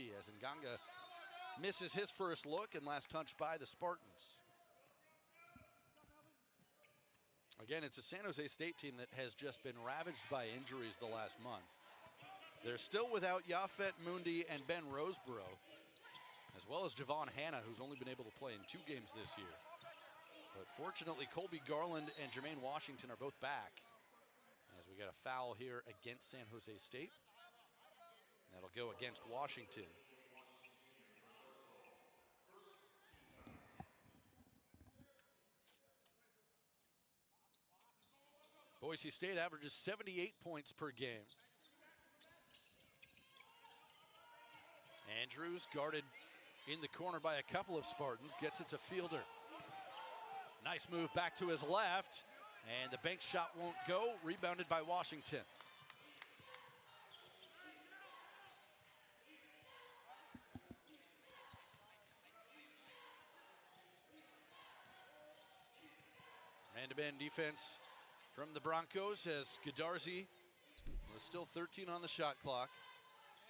three as Nganga misses his first look and last touch by the Spartans. Again, it's a San Jose State team that has just been ravaged by injuries the last month. They're still without Yafet Mundi and Ben Roseborough, as well as Javon Hanna, who's only been able to play in 2 games this year. But fortunately, Colby Garland and Jermaine Washington are both back, as we got a foul here against San Jose State. That'll go against Washington. Boise State averages 78 points per game. Andrews guarded in the corner by a couple of Spartans, gets it to Fielder. Nice move back to his left, and the bank shot won't go, rebounded by Washington. Man-to-man defense from the Broncos as Godarzi was still 13 on the shot clock.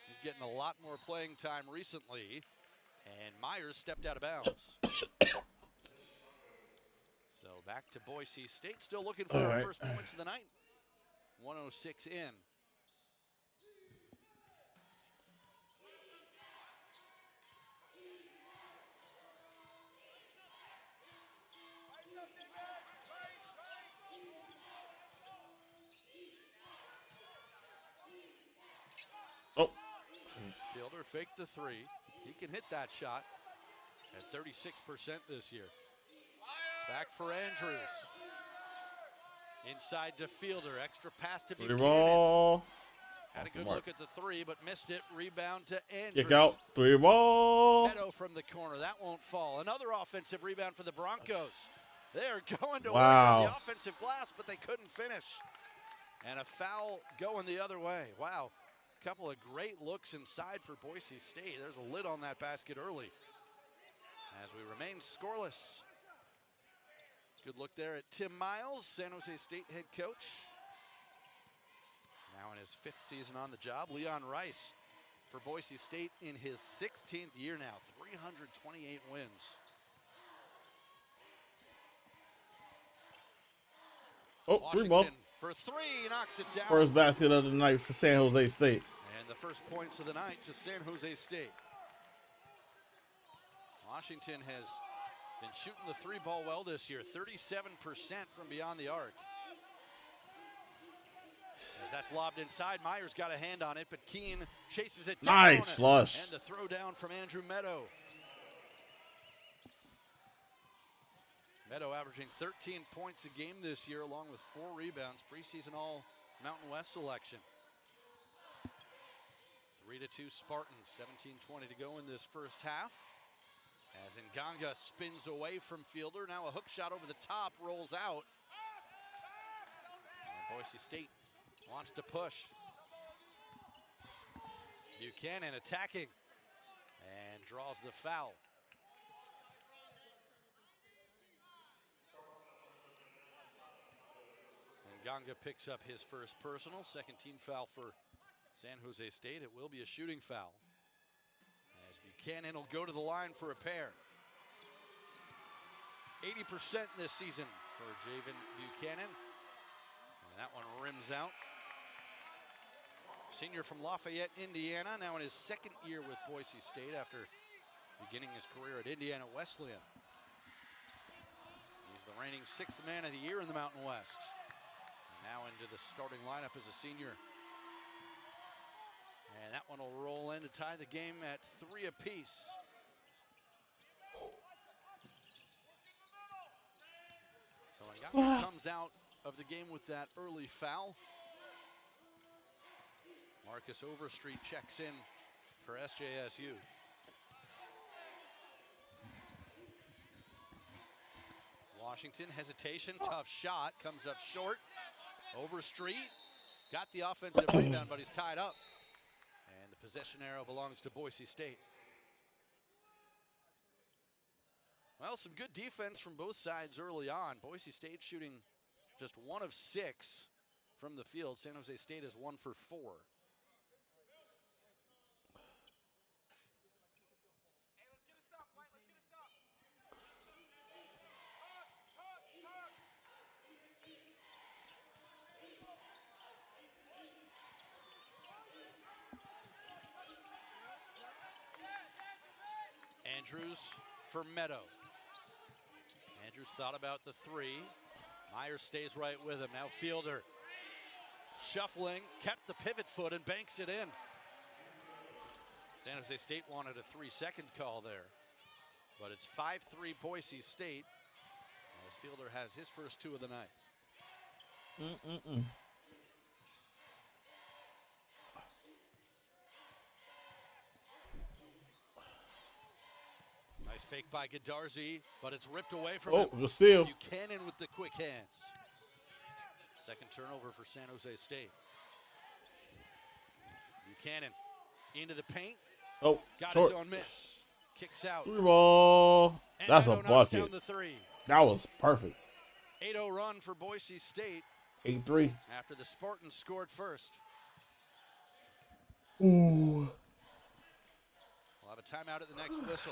He's getting a lot more playing time recently, and Myers stepped out of bounds. So back to Boise State, still looking for our first points of the night. 1:06 in. Fielder faked the three. He can hit that shot at 36% this year. Back for Andrews. Inside to Fielder. Extra pass to Buchanan. Had a good look at the three, but missed it. Rebound to Andrews. Kick out. 3 ball. Meadow from the corner. That won't fall. Another offensive rebound for the Broncos. They're going to work on the offensive glass, but they couldn't finish. And a foul going the other way. Wow. Couple of great looks inside for Boise State. There's a lid on that basket early as we remain scoreless. Good look there at Tim Miles, San Jose State head coach. Now in his 5th season on the job. Leon Rice for Boise State in his 16th year now. 328 wins. Three ball. For 3, knocks it down. First basket of the night for San Jose State. And the first points of the night to San Jose State. Washington has been shooting the 3-ball well this year, 37% from beyond the arc. As that's lobbed inside, Myers got a hand on it, but Keene chases it down. Nice flush. And the throw down from Andrew Meadow. Meadow averaging 13 points a game this year, along with 4 rebounds, preseason All Mountain West selection. 3-2 Spartans, 17:20 to go in this first half. As Nganga spins away from Fielder, now a hook shot over the top, rolls out. And Boise State wants to push. Buchanan attacking and draws the foul. Nganga picks up his first personal, second team foul for San Jose State. It will be a shooting foul, as Buchanan will go to the line for a pair. 80% this season for Javen Buchanan. And that one rims out. Senior from Lafayette, Indiana, now in his 2nd year with Boise State after beginning his career at Indiana Wesleyan. He's the reigning 6th man of the year in the Mountain West. And now into the starting lineup as a senior. And that one will roll in to tie the game at 3 apiece. So Nganga comes out of the game with that early foul. Marcus Overstreet checks in for SJSU. Washington, hesitation, tough shot, comes up short. Overstreet got the offensive rebound, but he's tied up. And the possession arrow belongs to Boise State. Well, some good defense from both sides early on. Boise State shooting just 1 of 6 from the field. San Jose State is 1 for 4. Andrews for Meadow. Andrews thought about the three. Myers stays right with him. Now Fielder shuffling, kept the pivot foot and banks it in. San Jose State wanted a 3-second call there, but it's 5-3 Boise State as Fielder has his first two of the night. Nice fake by Godarzi, but it's ripped away from him. Oh, the steal. Buchanan with the quick hands. Second turnover for San Jose State. Buchanan into the paint. Oh, got short. his own miss. Kicks out. 3 ball. And That's a Meadow knocks bucket. down the three. That was perfect. 8-0 run for Boise State 8-3. after the Spartans scored first. Ooh. We'll have a timeout at the next whistle.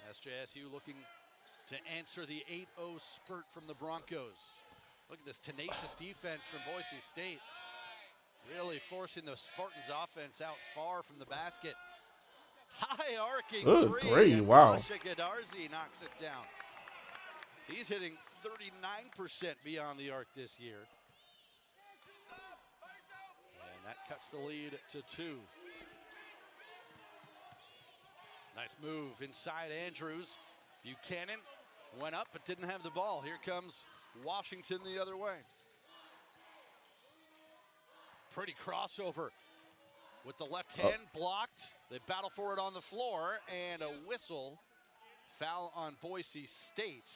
SJSU looking to answer the 8-0 spurt from the Broncos. Look at this tenacious defense from Boise State. Really forcing the Spartans offense out far from the basket. High arcing Good three. three, And wow. Pasha Godarzi knocks it down. He's hitting 39% beyond the arc this year. And that cuts the lead to 2. Nice move inside Andrews. Buchanan went up but didn't have the ball. Here comes Washington the other way. Pretty crossover with the left hand blocked. They battle for it on the floor and a whistle. Foul on Boise State.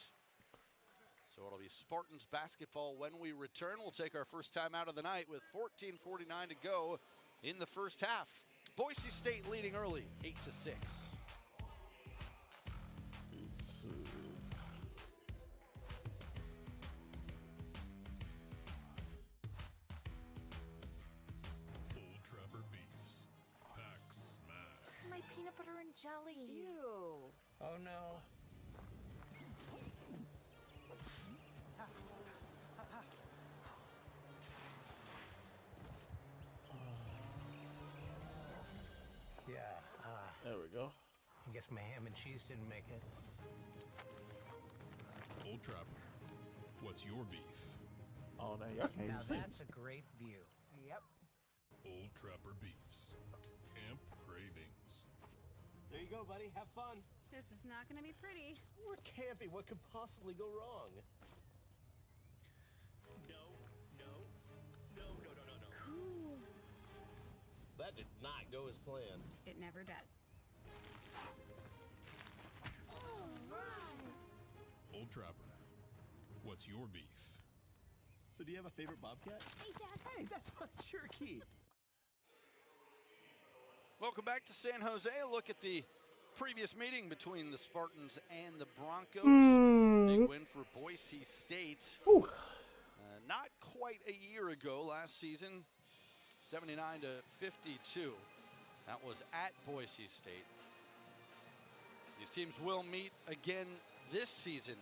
So it'll be Spartans basketball when we return. We'll take our first time out of the night with 14:49 to go in the first half. Boise State leading early, 8-6. My peanut butter and jelly. Ew. Oh no. Yeah, There we go. I guess my ham and cheese didn't make it. Old Trapper, what's your beef? Oh, no, y'all can't Now even see. that's a great view. Yep. Old Trapper Beefs. Camp Cravings. There you go, buddy. Have fun. This is not going to be pretty. We're camping. What could possibly go wrong? No. Ooh, That did not go as planned. it never does. Old Trapper, what's your beef? So do you have a favorite bobcat? Hey, Dad. Hey, that's my turkey. Welcome back to San Jose. A look at the previous meeting between the Spartans and the Broncos. Big win for Boise State. Not quite a year ago, last season, 79-52. That was at Boise State. These teams will meet again this season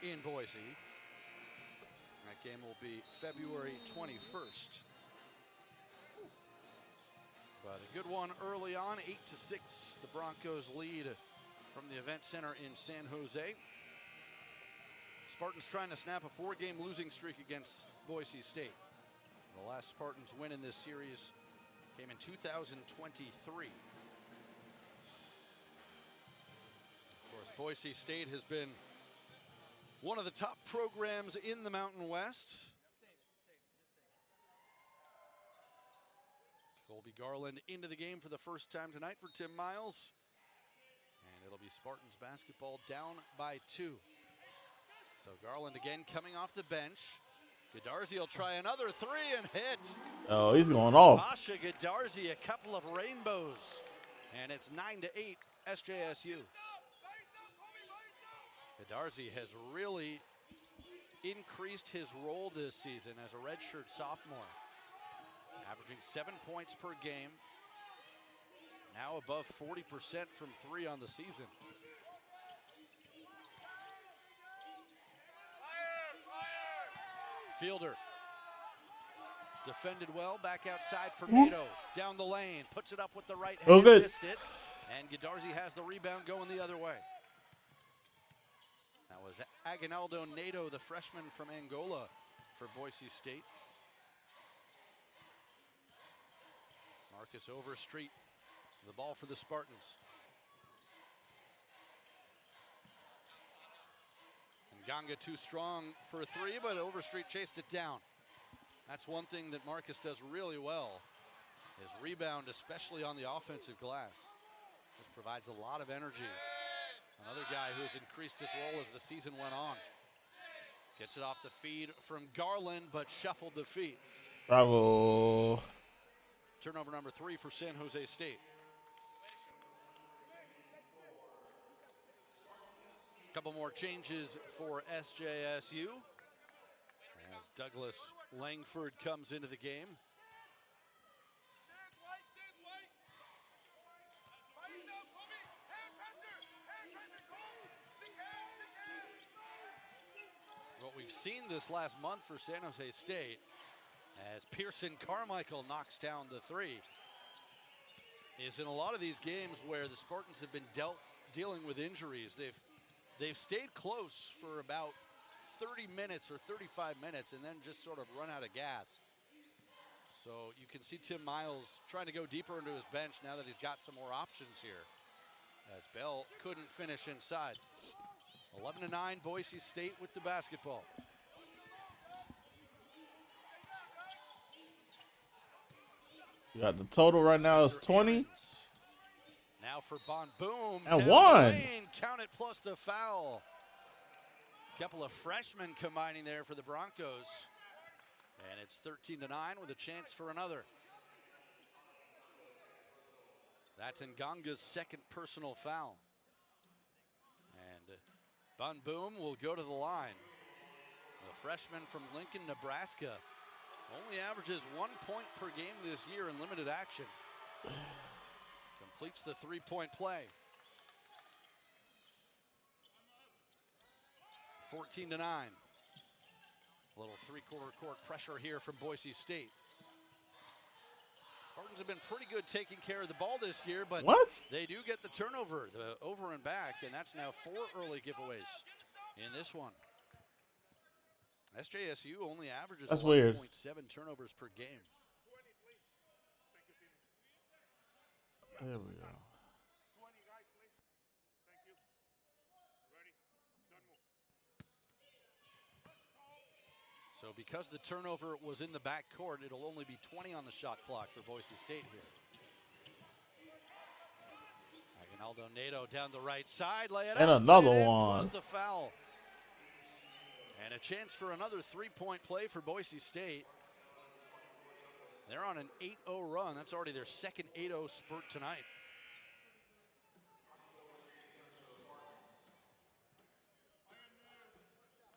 in Boise. That game will be February 21st. But a good one early on, 8-6. The Broncos lead from the event center in San Jose. Spartans trying to snap a 4-game losing streak against Boise State. The last Spartans win in this series came in 2023. Of course, Boise State has been one of the top programs in the Mountain West. Colby Garland into the game for the first time tonight for Tim Miles. And it'll be Spartans basketball down by 2. So Garland again coming off the bench. Godarzi will try another 3 and hit. Oh, he's going off. Pasha Godarzi, a couple of rainbows. And it's 9-8 SJSU. Godarzi has really increased his role this season as a redshirt sophomore. Averaging 7 points per game. Now above 40% from 3 on the season. Fielder Defended well, back outside for NATO. Down the lane, puts it up with the right hand, Oh, good. missed it. And Godarzi has the rebound going the other way. That was Aguinaldo NATO, the freshman from Angola for Boise State. Marcus Overstreet, the ball for the Spartans. Ganga too strong for a three, but Overstreet chased it down. That's one thing that Marcus does really well, is rebound, especially on the offensive glass. Just provides a lot of energy. Another guy who has increased his role as the season went on. Gets it off the feed from Garland, but shuffled the feet. Bravo. Turnover number 3 for San Jose State. Couple more changes for SJSU as Douglas Langford comes into the game. What we've seen this last month for San Jose State, as Pearson Carmichael knocks down the three, is in a lot of these games where the Spartans have been dealing with injuries. They've stayed close for about 30 minutes or 35 minutes and then just sort of run out of gas. So you can see Tim Miles trying to go deeper into his bench now that he's got some more options here, as Bell couldn't finish inside. 11-9, Boise State with the basketball. You got the total right now is 20. Now for Bon Boom. And down one. the lane, count it plus the foul. Couple of freshmen combining there for the Broncos. And it's 13-9 with a chance for another. That's Nganga's second personal foul. And Bon Boom will go to the line. The freshman from Lincoln, Nebraska, only averages 1 point per game this year in limited action. Completes the three-point play. 14-9. A little three-quarter court pressure here from Boise State. Spartans have been pretty good taking care of the ball this year, but What? they do get the turnover, the over and back, and that's now 4 early giveaways in this one. SJSU only averages 11.7 turnovers per game. There we go. So because the turnover was in the backcourt, it'll only be 20 on the shot clock for Boise State here. Aguinaldo NATO down the right side, lay it And out, another put it in, one. plus the foul. And a chance for another three-point play for Boise State. They're on an 8-0 run. That's already their second 8-0 spurt tonight.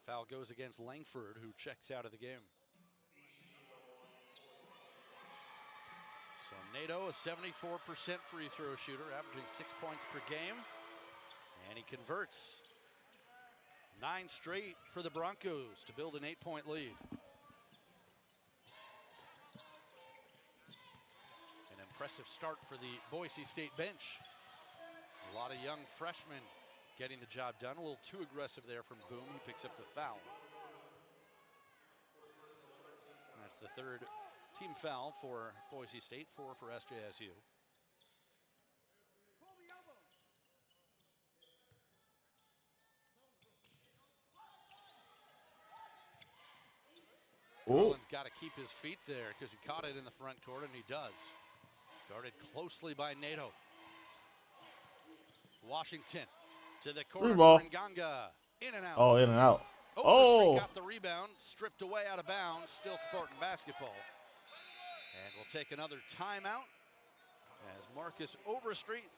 Foul goes against Langford, who checks out of the game. So NATO, a 74% free throw shooter, averaging 6 points per game. And he converts. 9 straight for the Broncos to build an 8-point lead. An impressive start for the Boise State bench. A lot of young freshmen getting the job done. A little too aggressive there from Boom. He picks up the foul. That's the third team foul for Boise State, 4 for SJSU. Garland's got to keep his feet there because he caught it in the front court, and he does. Guarded closely by NATO. Washington to the corner for Nganga. In and out. Oh, in and out. Overstreet got the rebound, stripped away out of bounds. Still Spartan basketball. And we'll take another timeout as Marcus Overstreet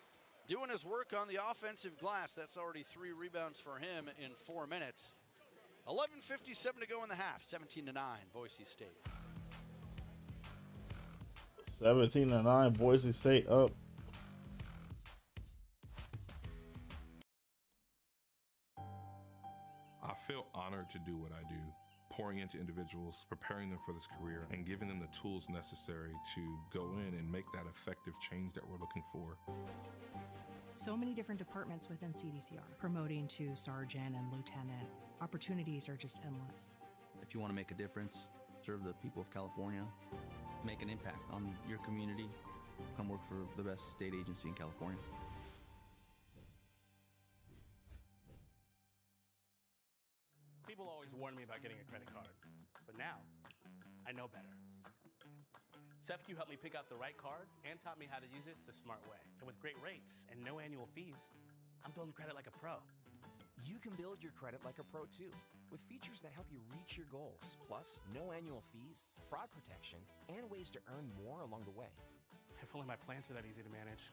doing his work on the offensive glass. That's already 3 rebounds for him in 4 minutes. 11:57 to go in the half. 17-9, Boise State. 17-9, Boise State up. I feel honored to do what I do. pouring into individuals, preparing them for this career, and giving them the tools necessary to go in and make that effective change that we're looking for. So many different departments within CDCR, promoting to sergeant and lieutenant. Opportunities are just endless. If you want to make a difference, serve the people of California, make an impact on your community, come work for the best state agency in California. People always warn me about getting a credit card, but now I know better. SEFCU helped me pick out the right card and taught me how to use it the smart way. And with great rates and no annual fees, I'm building credit like a pro. You can build your credit like a pro too, with features that help you reach your goals, plus no annual fees, fraud protection, and ways to earn more along the way. If only my plans were that easy to manage.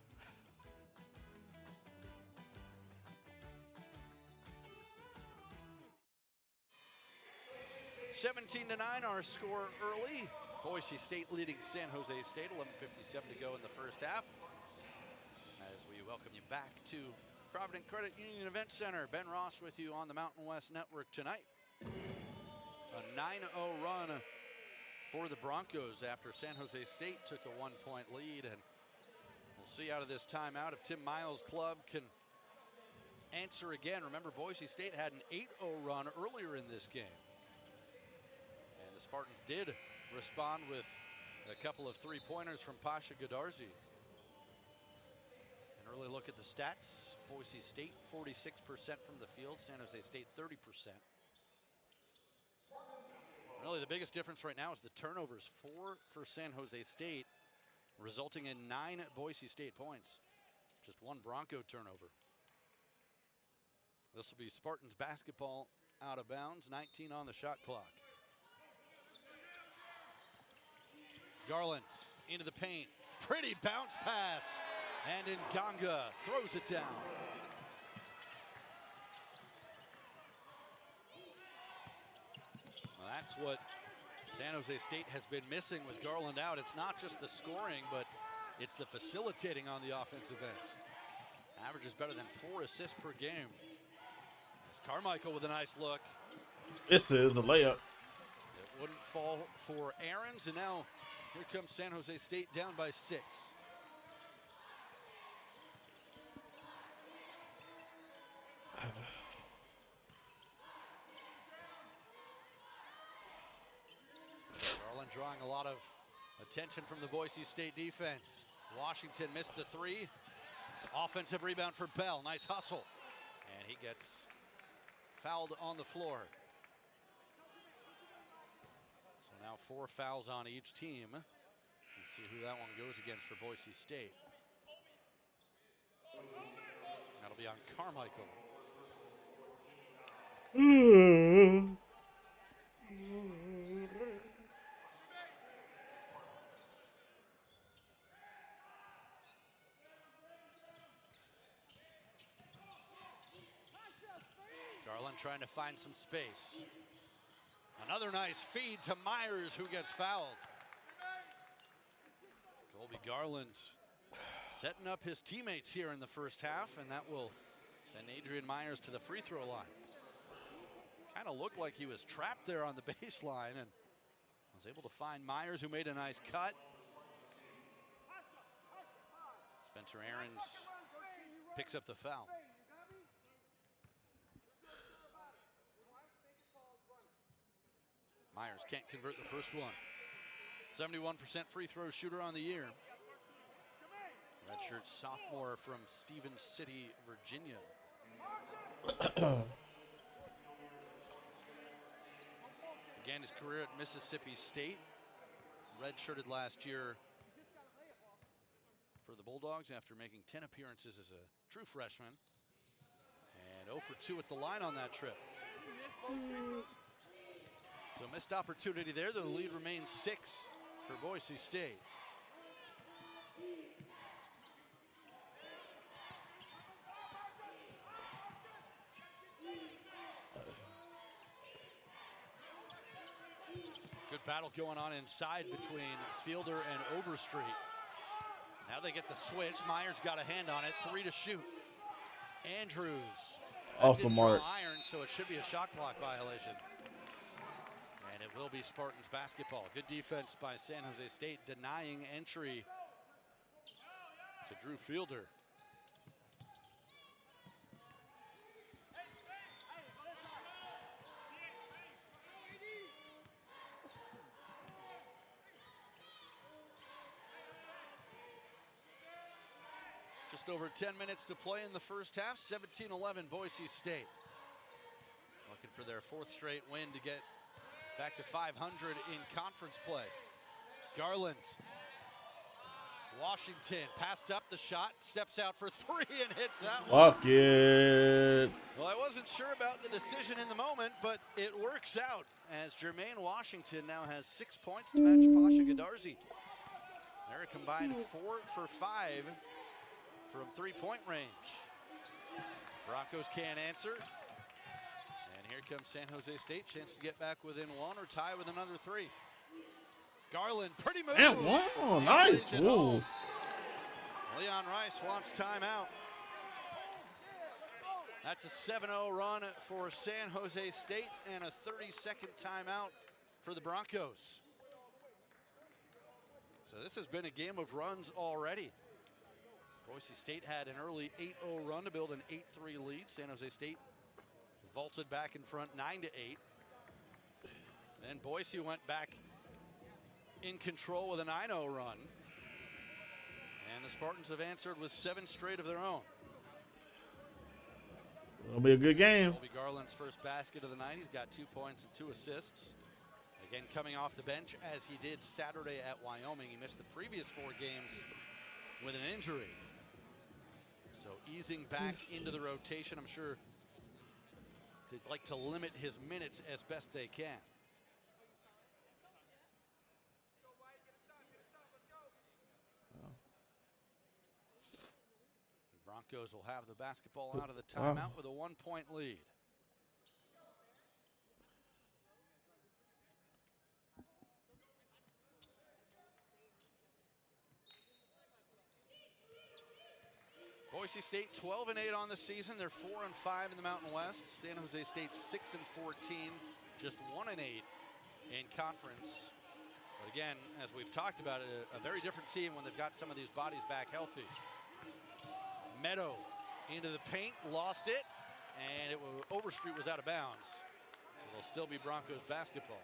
17-9, our score early. Boise State leading San Jose State, 11:57 to go in the first half. As we welcome you back to Provident Credit Union Event Center. Ben Ross with you on the Mountain West Network tonight. A 9-0 run for the Broncos after San Jose State took a 1-point lead. And we'll see out of this timeout if Tim Miles' club can answer again. Remember, Boise State had an 8-0 run earlier in this game. And the Spartans did respond with a couple of three-pointers from Pasha Gadarzi. An early look at the stats. Boise State 46% from the field, San Jose State 30%. Really the biggest difference right now is the turnovers. 4 for San Jose State, resulting in 9 Boise State points. Just 1 Bronco turnover. This will be Spartans basketball out of bounds, 19 on the shot clock. Garland into the paint, pretty bounce pass, and Nganga throws it down. Well, that's what San Jose State has been missing with Garland out. It's not just the scoring, but it's the facilitating on the offensive end. Average is better than 4 assists per game. As Carmichael with a nice look. This is a layup. It wouldn't fall for Aarons, and now here comes San Jose State down by 6. Garland drawing a lot of attention from the Boise State defense. Washington missed the 3. Offensive rebound for Bell. Nice hustle. And he gets fouled on the floor. So now 4 fouls on each team. Let's see who that one goes against for Boise State. That'll be on Carmichael. Garland trying to find some space. Another nice feed to Myers, who gets fouled. Colby Garland setting up his teammates here in the first half, and that will send Adrian Myers to the free throw line. Kind of looked like he was trapped there on the baseline and was able to find Myers, who made a nice cut. Spencer Aarons picks up the foul. Myers can't convert the first one. 71% free throw shooter on the year. Redshirt sophomore from Stevens City, Virginia. Began his career at Mississippi State. Redshirted last year for the Bulldogs after making 10 appearances as a true freshman. And 0 for 2 at the line on that trip. So missed opportunity there. The lead remains 6 for Boise State. Good battle going on inside between Fielder and Overstreet. Now they get the switch. Myers got a hand on it. 3 to shoot. Andrews. Off the mark. Iron, so it should be a shot clock violation. it will be Spartans basketball. Good defense by San Jose State, denying entry to Drew Fielder. Just over 10 minutes to play in the first half. 17-11 Boise State. Looking for their fourth straight win to get back to 500 in conference play. Garland. Washington passed up the shot, steps out for three and hits that one. Fuck it. Well, I wasn't sure about the decision in the moment, but it works out as Jermaine Washington now has 6 points to match Pasha Gadarzi. They're a combined 4 for 5 from three-point range. Broncos can't answer. And here comes San Jose State, chance to get back within one or tie with another three. Garland, pretty move. And wow, nice. Ooh. Leon Rice wants timeout. That's a 7-0 run for San Jose State and a 30-second timeout for the Broncos. So this has been a game of runs already. Boise State had an early 8-0 run to build an 8-3 lead. San Jose State vaulted back in front 9-8. Then Boise went back in control with a 9-0 run. And the Spartans have answered with 7 straight of their own. It'll be a good game. Colby Garland's first basket of the night. He's got 2 points and 2 assists. Again, coming off the bench as he did Saturday at Wyoming. He missed the previous 4 games with an injury. So easing back into the rotation, I'm sure they'd like to limit his minutes as best they can. Broncos will have the basketball out of the timeout with a 1-point lead. Boise State 12-8 on the season. They're 4-5 in the Mountain West. San Jose State 6-14, just 1-8 in conference. But again, as we've talked about, a very different team when they've got some of these bodies back healthy. Meadow into the paint, lost it, and Overstreet was out of bounds. So it'll still be Broncos basketball.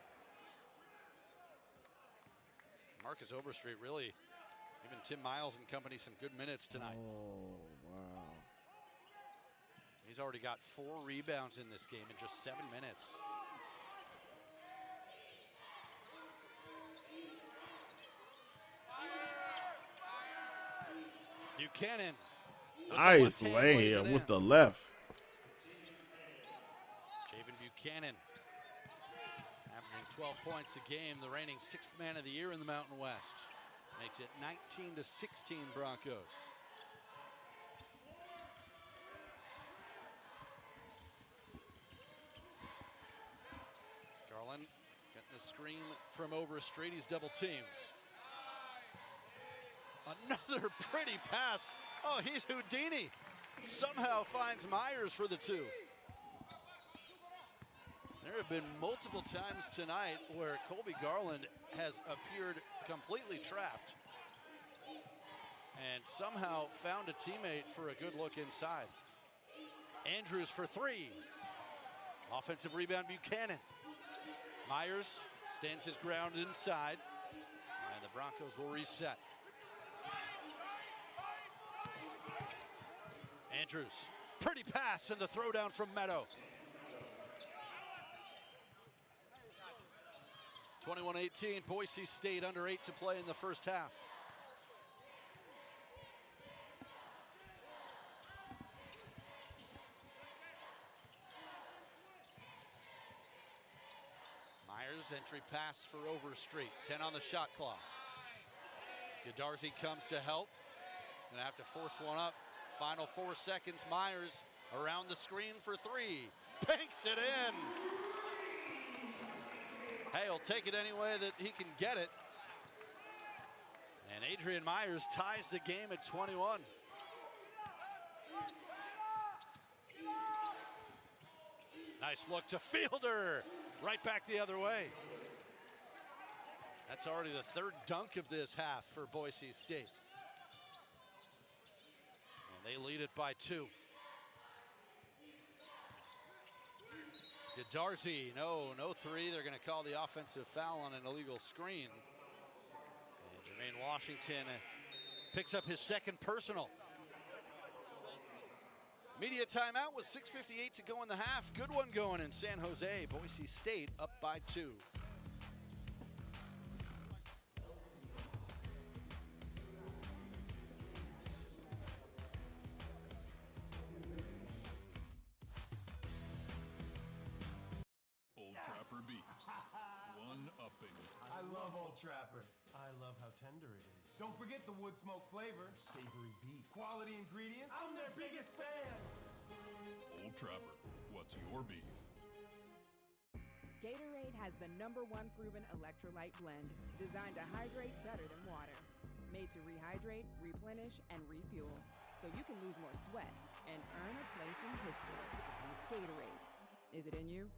Marcus Overstreet really giving Tim Miles and company some good minutes tonight. Oh, wow. He's already got 4 rebounds in this game in just 7 minutes. Buchanan. Nice layup with the left. Javen Buchanan averaging 12 points a game, the reigning 6th man of the year in the Mountain West. Makes it 19-16 Broncos. Garland getting the screen from Overstreet. He's double teamed. Another pretty pass. Oh, he's Houdini. Somehow finds Myers for the 2. There have been multiple times tonight where Colby Garland has appeared completely trapped and somehow found a teammate for a good look inside. Andrews for 3. Offensive rebound, Buchanan. Myers stands his ground inside, and the Broncos will reset. Andrews, pretty pass and the throwdown from Meadow. 21-18, Boise State under 8 to play in the first half. Myers, entry pass for Overstreet. 10 on the shot clock. Gadarzi comes to help. Gonna have to force one up. Final 4 seconds. Myers around the screen for 3. Banks it in. Hey, he'll take it any way that he can get it. And Adrian Myers ties the game at 21. Nice look to Fielder. Right back the other way. That's already the third dunk of this half for Boise State. And they lead it by 2. Darcy, no 3. They're going to call the offensive foul on an illegal screen. And Jermaine Washington picks up his second personal. Media timeout with 6:58 to go in the half. Good one going in San Jose. Boise State up by 2. Old Trapper beefs. One upping. I love Old Trapper. I love how tender it is. Don't forget the wood smoke flavor. Savory beef. Quality ingredients. I'm their biggest fan. Old Trapper, what's your beef? Gatorade has the #1 proven electrolyte blend, designed to hydrate better than water. Made to rehydrate, replenish, and refuel, so you can lose more sweat and earn a place in history. Gatorade. Is it in you?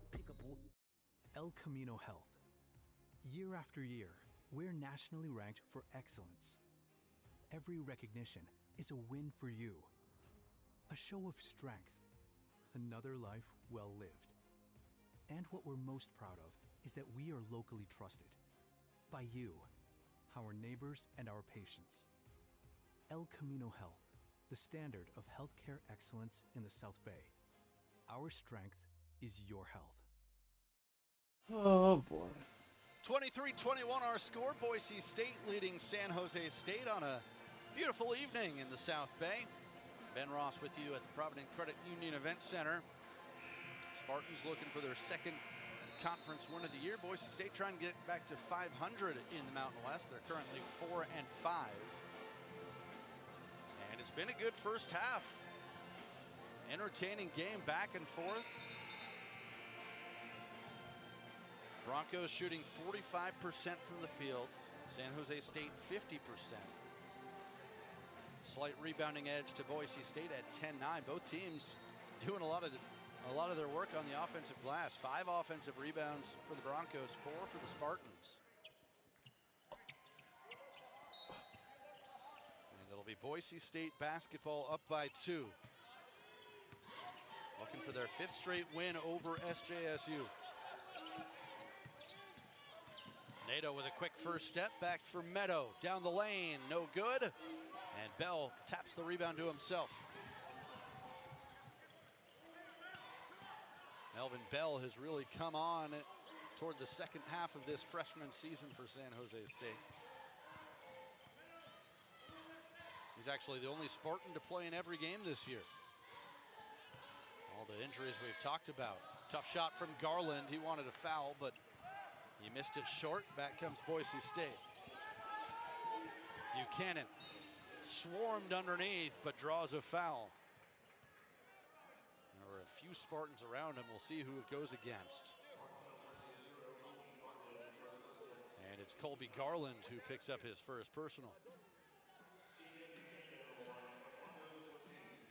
El Camino Health. Year after year, we're nationally ranked for excellence. Every recognition is a win for you. A show of strength. Another life well lived. And what we're most proud of is that we are locally trusted. By you, our neighbors, and our patients. El Camino Health, the standard of healthcare excellence in the South Bay. Our strength is your health. Oh boy. 23-21 our score. Boise State leading San Jose State on a beautiful evening in the South Bay. Ben Ross with you at the Provident Credit Union Event Center. Spartans looking for their second conference win of the year. Boise State trying to get back to 500 in the Mountain West. They're currently 4-5. And it's been a good first half. Entertaining game, back and forth. Broncos shooting 45% from the field. San Jose State 50%. Slight rebounding edge to Boise State at 10-9. Both teams doing a lot of their work on the offensive glass. 5 offensive rebounds for the Broncos, 4 for the Spartans. And it'll be Boise State basketball up by 2. Looking for their 5th straight win over SJSU. Nato with a quick first step, back for Meadow. Down the lane, no good. And Bell taps the rebound to himself. Melvin Bell has really come on toward the second half of this freshman season for San Jose State. He's actually the only Spartan to play in every game this year. All the injuries we've talked about. Tough shot from Garland. He wanted a foul, but he missed it short. Back comes Boise State. Buchanan swarmed underneath, but draws a foul. There were a few Spartans around him. We'll see who it goes against. And it's Colby Garland who picks up his first personal.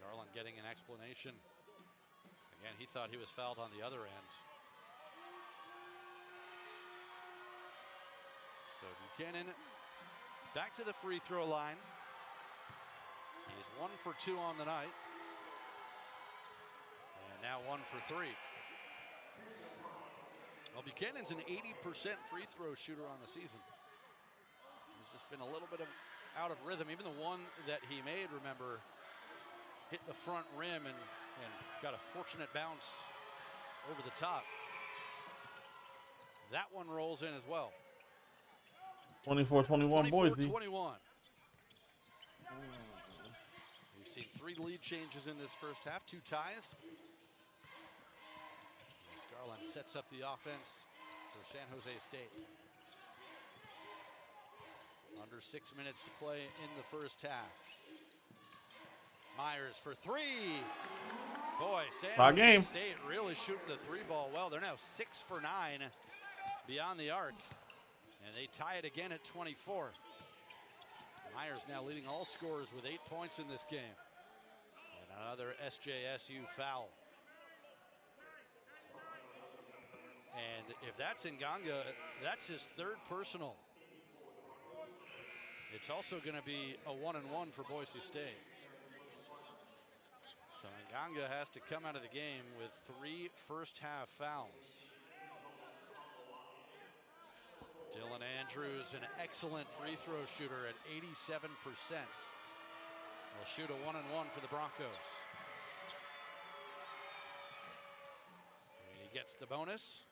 Garland getting an explanation. Again, he thought he was fouled on the other end. So Buchanan back to the free throw line. He's 1 for 2 on the night. And now 1 for 3. Well, Buchanan's an 80% free throw shooter on the season. He's just been a little bit out of rhythm. Even the one that he made, remember, hit the front rim and got a fortunate bounce over the top. That one rolls in as well. 24-21 Boise. 24-21. We've seen 3 lead changes in this first half, 2 ties. Garland sets up the offense for San Jose State. Under 6 minutes to play in the first half. Myers for 3. Boy, San Jose State really shooting the 3 ball well. They're now 6 for 9 beyond the arc. And they tie it again at 24. Myers now leading all scorers with 8 points in this game. And another SJSU foul. And if that's Nganga, that's his 3rd personal It's also going to be a 1-and-1 for Boise State. So Nganga has to come out of the game with 3 first-half fouls. Dylan Andrews, an excellent free throw shooter at 87%. Will shoot a 1-and-1 for the Broncos. And he gets the bonus.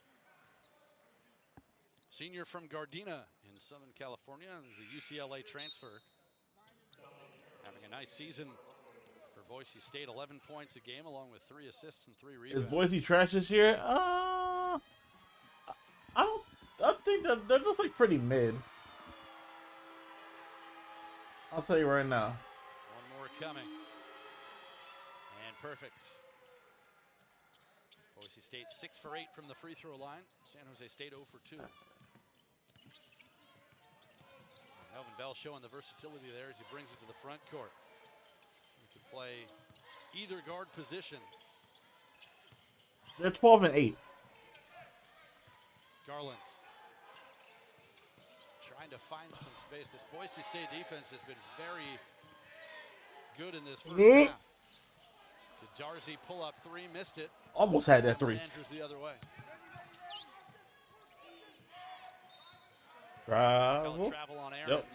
Senior from Gardena in Southern California. He's a UCLA transfer. Having a nice season for Boise State. 11 points a game along with 3 assists and 3 rebounds. Is Boise trash this year? I think they're just like pretty mid. I'll tell you right now. One more coming. And perfect. Boise State 6 for 8 from the free throw line. San Jose State 0 for 2. Melvin Bell showing the versatility there as he brings it to the front court. He can play either guard position. They're 12 and 8. Garland trying to find some space. This Boise State defense has been very good in this first half. Did Darcy pull up 3? Missed it. Almost had that 3. Andrews the other way. Travel on Aarons. Yep.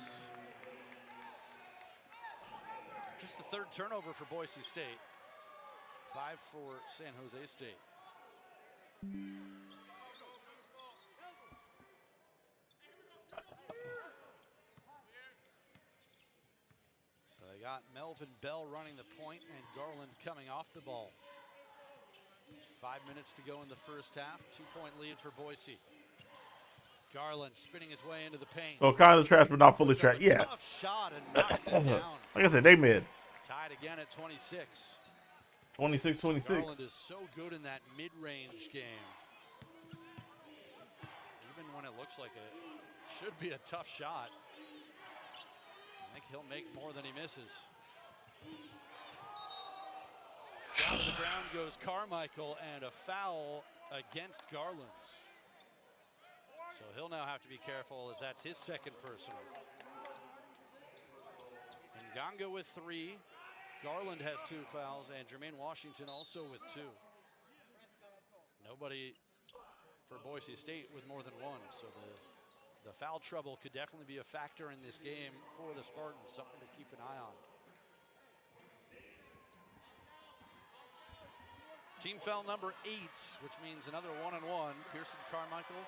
Just the 3rd turnover for Boise State. 5 for San Jose State. So they got Melvin Bell running the point and Garland coming off the ball. 5 minutes to go in the first half. 2-point lead for Boise. Garland spinning his way into the paint. So kind of trash, but not fully trash. Yeah. Tough shot and knocks it down. Like I said, they mid. Tied again at 26. 26-26. Garland is so good in that mid-range game. Even when it looks like it should be a tough shot, I think he'll make more than he misses. Down to the ground goes Carmichael, and a foul against Garland. So he'll now have to be careful as that's his 2nd personal. Nganga with 3. Garland has 2 fouls, and Jermaine Washington also with 2. Nobody for Boise State with more than 1. So the foul trouble could definitely be a factor in this game for the Spartans, something to keep an eye on. Team foul number 8, which means another 1-and-1. Pearson Carmichael,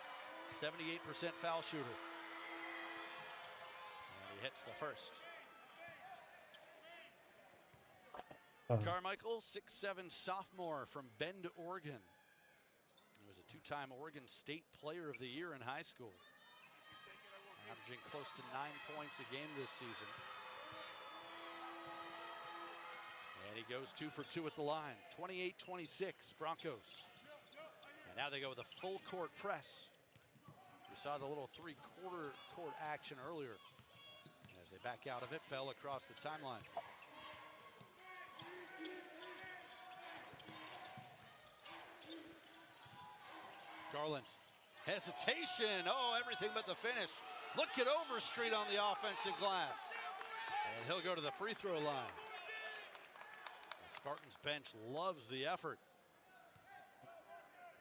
78% foul shooter. And he hits the first. Carmichael, 6'7" sophomore from Bend, Oregon. He was a 2-time Oregon State Player of the Year in high school. Averaging close to 9 points a game this season. And he goes 2 for 2 at the line. 28-26, Broncos. And now they go with a full court press. We saw the little 3/4 court action earlier. As they back out of it, Bell across the timeline. Garland, hesitation. Oh, everything but the finish. Look at Overstreet on the offensive glass. And he'll go to the free throw line. The Spartans bench loves the effort.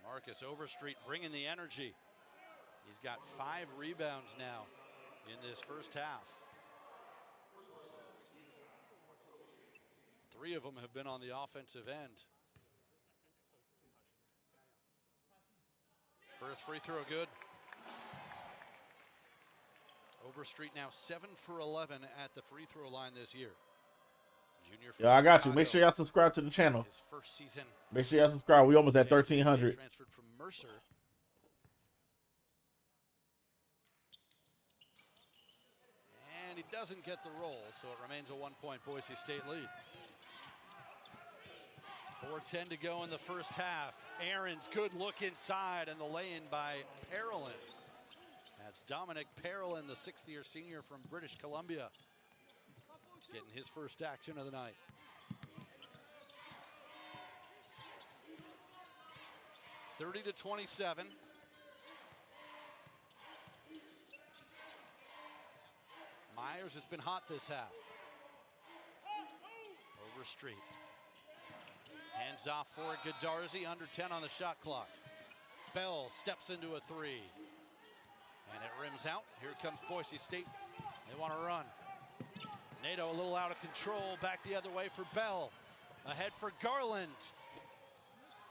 Marcus Overstreet bringing the energy. He's got 5 rebounds now in this first half. 3 of them have been on the offensive end. First free throw good. Overstreet now 7 for 11 at the free throw line this year. Junior. Yeah, I got you. Make sure y'all subscribe to the channel. His first season. Make sure y'all subscribe. We almost at 1,300. Transferred from Mercer. And he doesn't get the roll, so it remains a 1-point Boise State lead. 4:10 to go in the first half. Aaron's good look inside, and the lay-in by Parolin. That's Dominic Parolin, the 6th-year senior from British Columbia, getting his first action of the night. (30-27). Myers has been hot this half. Overstreet. Hands off for Godarzi, under 10 on the shot clock. Bell steps into a three. And it rims out. Here comes Boise State. They want to run. Nato a little out of control. Back the other way for Bell. Ahead for Garland.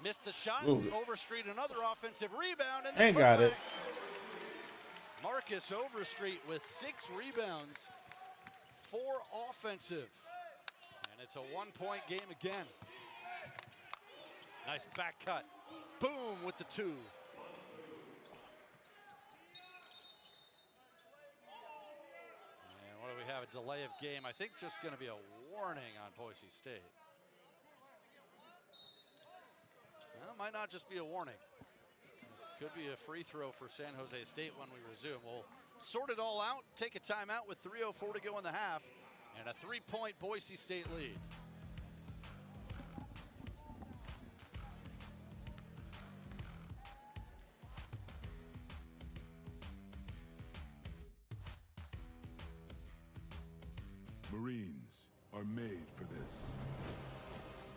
Missed the shot. Ooh. Overstreet another offensive rebound. And Ain't got it. Marcus Overstreet with 6 rebounds, 4 offensive. And it's a 1-point game again. Nice back cut. Boom with the 2. And what do we have? A delay of game. I think just going to be a warning on Boise State. Well, it might not just be a warning. This could be a free throw for San Jose State when we resume. We'll sort it all out, take a timeout with 3:04 to go in the half, and a 3-point Boise State lead. Marines are made for this.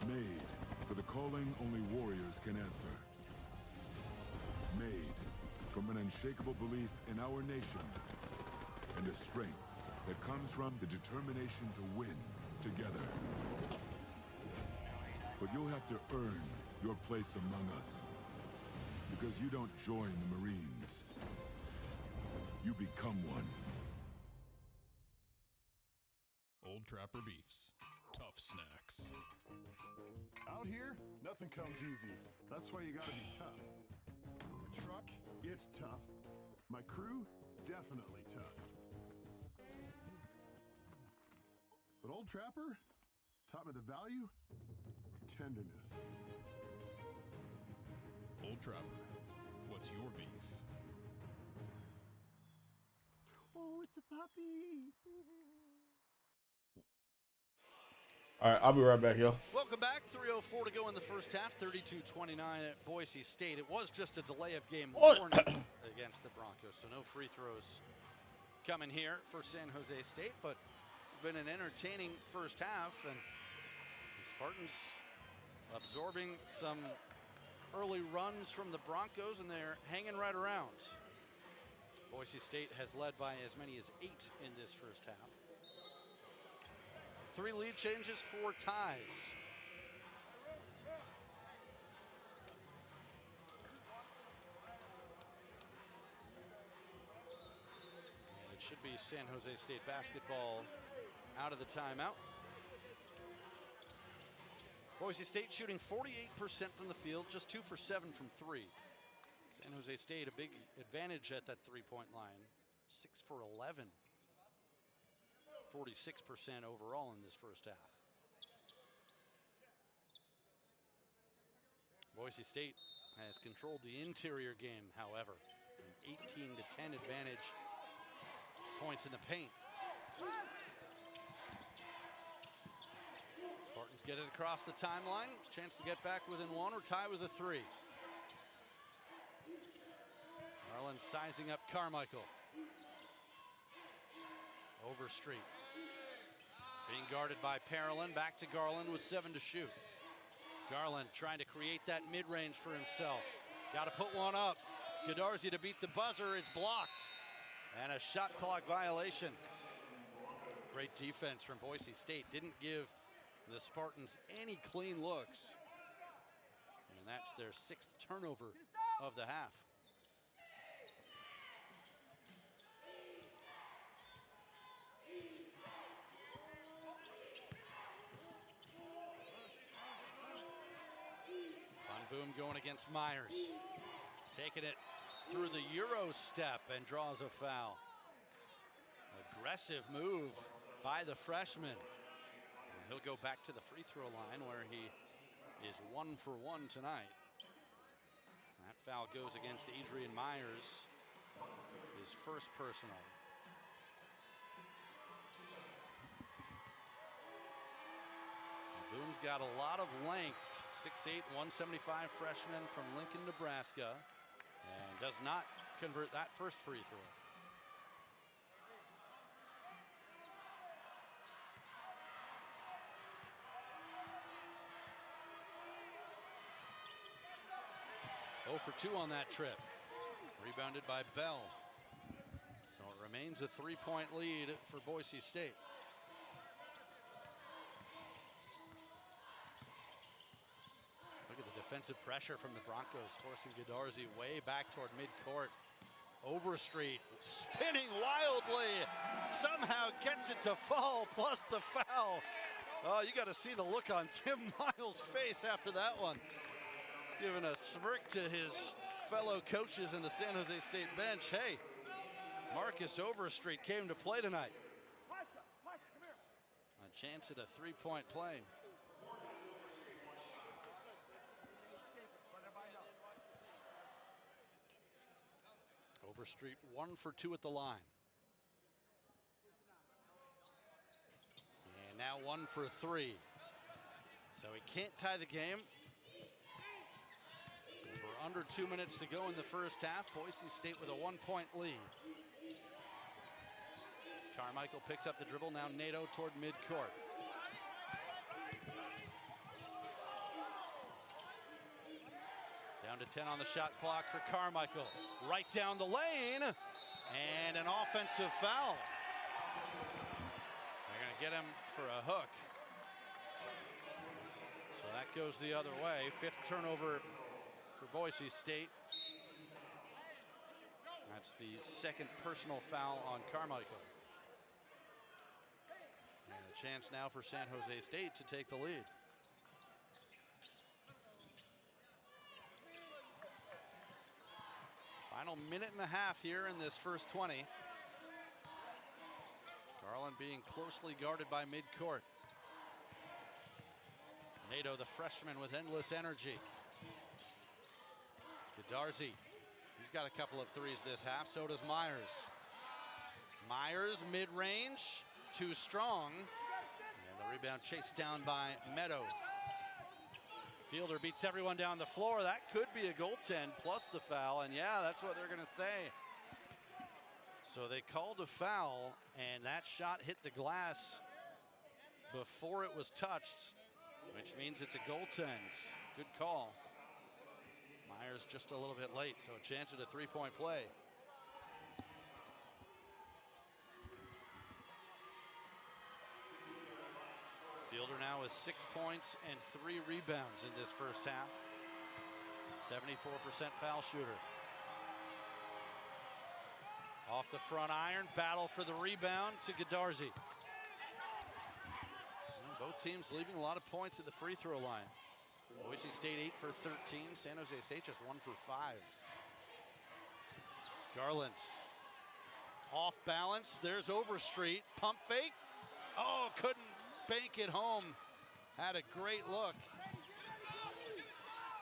Made for the calling only warriors can answer. Made from an unshakable belief in our nation and a strength that comes from the determination to win together. But you'll have to earn your place among us, because you don't join the Marines. You become one. Old Trapper Beefs. Tough snacks. Out here, nothing comes easy. That's why you gotta be tough. The truck, it's tough. My crew, definitely tough. But Old Trapper taught me the value of tenderness. Old Trapper. What's your beef? Oh, it's a puppy. All right, I'll be right back, yo. Welcome back. 3:04 to go in the first half. 32-29 at Boise State. It was just a delay of game warning against the Broncos, so no free throws coming here for San Jose State. But it's been an entertaining first half, and the Spartans absorbing some early runs from the Broncos, and they're hanging right around. Boise State has led by as many as 8 in this first half. 3 lead changes, 4 ties. And it should be San Jose State basketball out of the timeout. Boise State shooting 48% from the field, just 2 for 7 from 3. San Jose State a big advantage at that 3-point line, 6 for 11. 46% overall in this first half. Boise State has controlled the interior game, however. An 18-10 advantage. Points in the paint. Spartans get it across the timeline. Chance to get back within 1 or tie with a 3. Garland sizing up Carmichael. Overstreet. Being guarded by Parolin. Back to Garland with 7 to shoot. Garland trying to create that mid-range for himself. Got to put one up. Godarzi to beat the buzzer. It's blocked. And a shot clock violation. Great defense from Boise State. Didn't give the Spartans any clean looks. And that's their 6th turnover of the half. Boom going against Myers. Taking it through the Euro step and draws a foul. Aggressive move by the freshman. And he'll go back to the free throw line where he is 1 for 1 tonight. That foul goes against Adrian Myers, his first personal. Boom's got a lot of length. 6'8", 175 freshman from Lincoln, Nebraska, and does not convert that first free throw. 0 for 2 on that trip. Rebounded by Bell. So it remains a 3-point lead for Boise State. Look at the defensive pressure from the Broncos, forcing Gedarzi way back toward midcourt. Overstreet spinning wildly, somehow gets it to fall, plus the foul. Oh, you got to see the look on Tim Miles' face after that one. Giving a smirk to his fellow coaches in the San Jose State bench. Hey, Marcus Overstreet came to play tonight. A chance at a 3-point play. Overstreet 1 for 2 at the line. And now 1 for 3. So he can't tie the game. We're under 2 minutes to go in the first half. Boise State with a 1-point lead. Carmichael picks up the dribble. Now Nato toward midcourt. Down to 10 on the shot clock for Carmichael. Right down the lane. And an offensive foul. They're going to get him for a hook. So that goes the other way. 5th turnover for Boise State. That's the 2nd personal foul on Carmichael. And a chance now for San Jose State to take the lead. Final minute and a half here in this first 20. Garland being closely guarded by midcourt. Nato, the freshman, with endless energy. Gedarzi, he's got a couple of threes this half. So does Myers. Myers mid-range, too strong. And the rebound chased down by Meadow. Fielder beats everyone down the floor. That could be a goaltend plus the foul, and yeah, that's what they're going to say. So they called a foul, and that shot hit the glass before it was touched, which means it's a goaltend. Good call. Myers just a little bit late, so a chance at a 3-point play. Fielder now with 6 points and 3 rebounds in this first half. 74% foul shooter. Off the front iron, battle for the rebound to Gedarzi. Both teams leaving a lot of points at the free throw line. Boise State 8 for 13, San Jose State just 1 for 5. Garland off balance, there's Overstreet, pump fake. Oh, couldn't bank it home. Had a great look.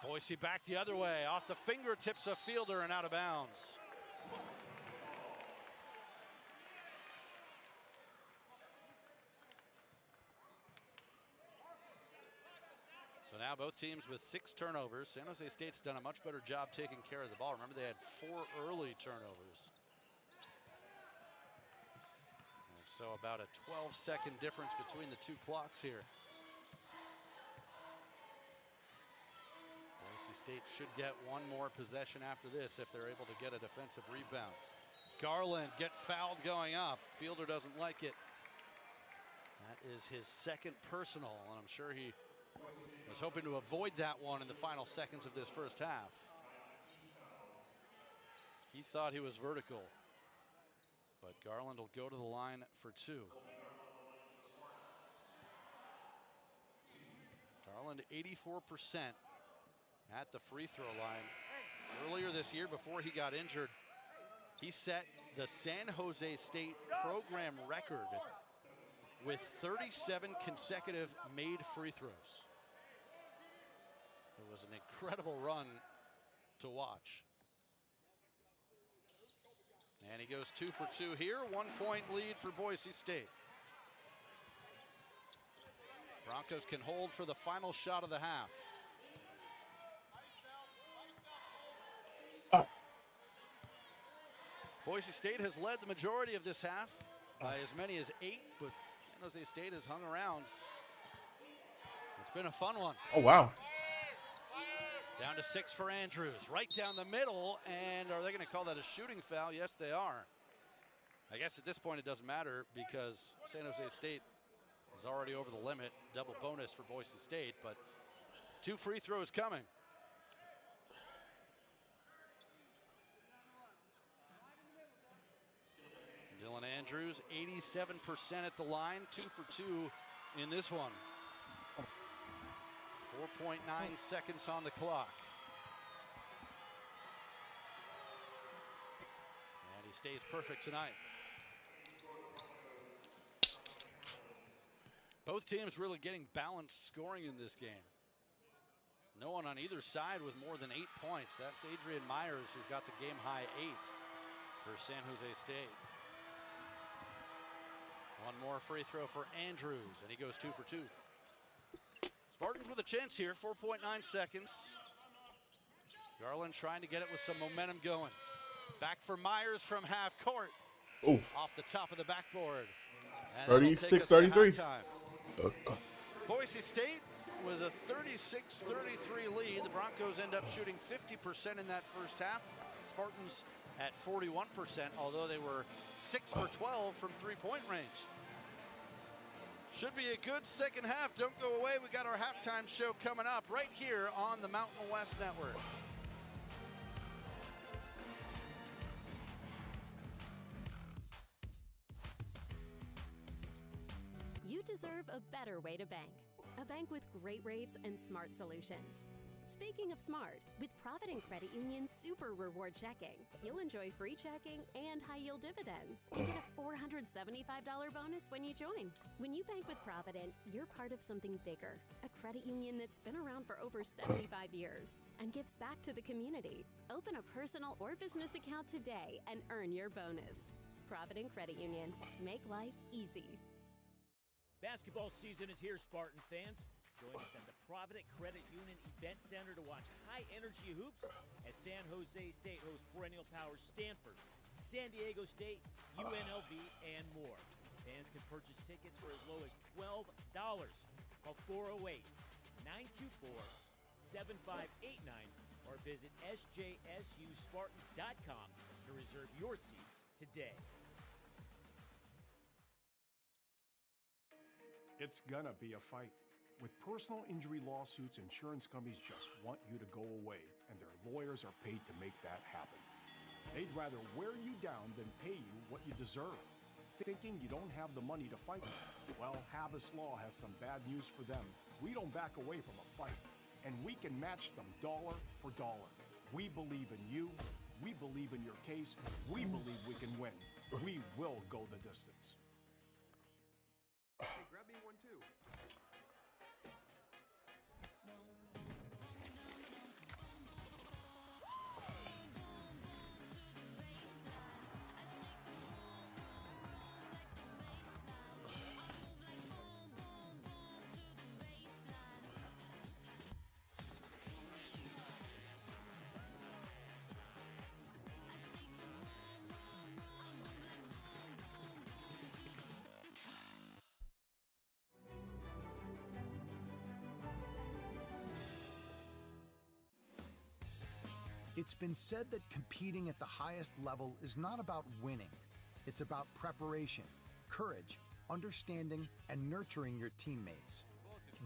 Boise back the other way, off the fingertips of Fielder and out of bounds. So now both teams with 6 turnovers. San Jose State's done a much better job taking care of the ball. Remember, they had 4 early turnovers. So about a 12-second difference between the 2 clocks here. Boise State should get 1 more possession after this if they're able to get a defensive rebound. Garland gets fouled going up. Fielder doesn't like it. That is his 2nd personal, and I'm sure he was hoping to avoid that one in the final seconds of this first half. He thought he was vertical. But Garland will go to the line for 2. Garland 84% at the free throw line. Earlier this year, before he got injured, he set the San Jose State program record with 37 consecutive made free throws. It was an incredible run to watch. And he goes 2 for 2 here. 1-point lead for Boise State. Broncos can hold for the final shot of the half. Boise State has led the majority of this half by as many as 8, but San Jose State has hung around. It's been a fun one. Oh, wow. Down to 6 for Andrews, right down the middle, and are they going to call that a shooting foul? Yes, they are. I guess at this point it doesn't matter because San Jose State is already over the limit. Double bonus for Boise State, but 2 free throws coming. Dylan Andrews, 87% at the line, 2 for 2 in this one. 4.9 seconds on the clock. And he stays perfect tonight. Both teams really getting balanced scoring in this game. No one on either side with more than 8 points. That's Adrian Myers, who's got the game high 8 for San Jose State. One more free throw for Andrews, and he goes 2 for 2. Spartans with a chance here, 4.9 seconds. Garland trying to get it with some momentum going. Back for Myers from half court. Ooh. Off the top of the backboard. 36-33. Boise State with a 36-33 lead. The Broncos end up shooting 50% in that first half. Spartans at 41%, although they were 6 for 12 from three-point range. Should be a good second half. Don't go away. We got our halftime show coming up right here on the Mountain West Network. You deserve a better way to bank. A bank with great rates and smart solutions. Speaking of smart, with Provident Credit Union's Super Reward Checking, you'll enjoy free checking and high-yield dividends and get a $475 bonus when you join. When you bank with Provident, you're part of something bigger, a credit union that's been around for over 75 years and gives back to the community. Open a personal or business account today and earn your bonus. Provident Credit Union. Make life easy. Basketball season is here, Spartan fans. Join us at the Provident Credit Union Event Center to watch high-energy hoops as San Jose State hosts perennial powers Stanford, San Diego State, UNLV, and more. Fans can purchase tickets for as low as $12. Call 408-924-7589 or visit sjsuspartans.com to reserve your seats today. It's gonna be a fight. With personal injury lawsuits, insurance companies just want you to go away, and their lawyers are paid to make that happen. They'd rather wear you down than pay you what you deserve. Thinking you don't have the money to fight them? Well, Habas Law has some bad news for them. We don't back away from a fight, and we can match them dollar for dollar. We believe in you. We believe in your case. We believe we can win. We will go the distance. Hey, grab me one too. It's been said that competing at the highest level is not about winning. It's about preparation, courage, understanding, and nurturing your teammates.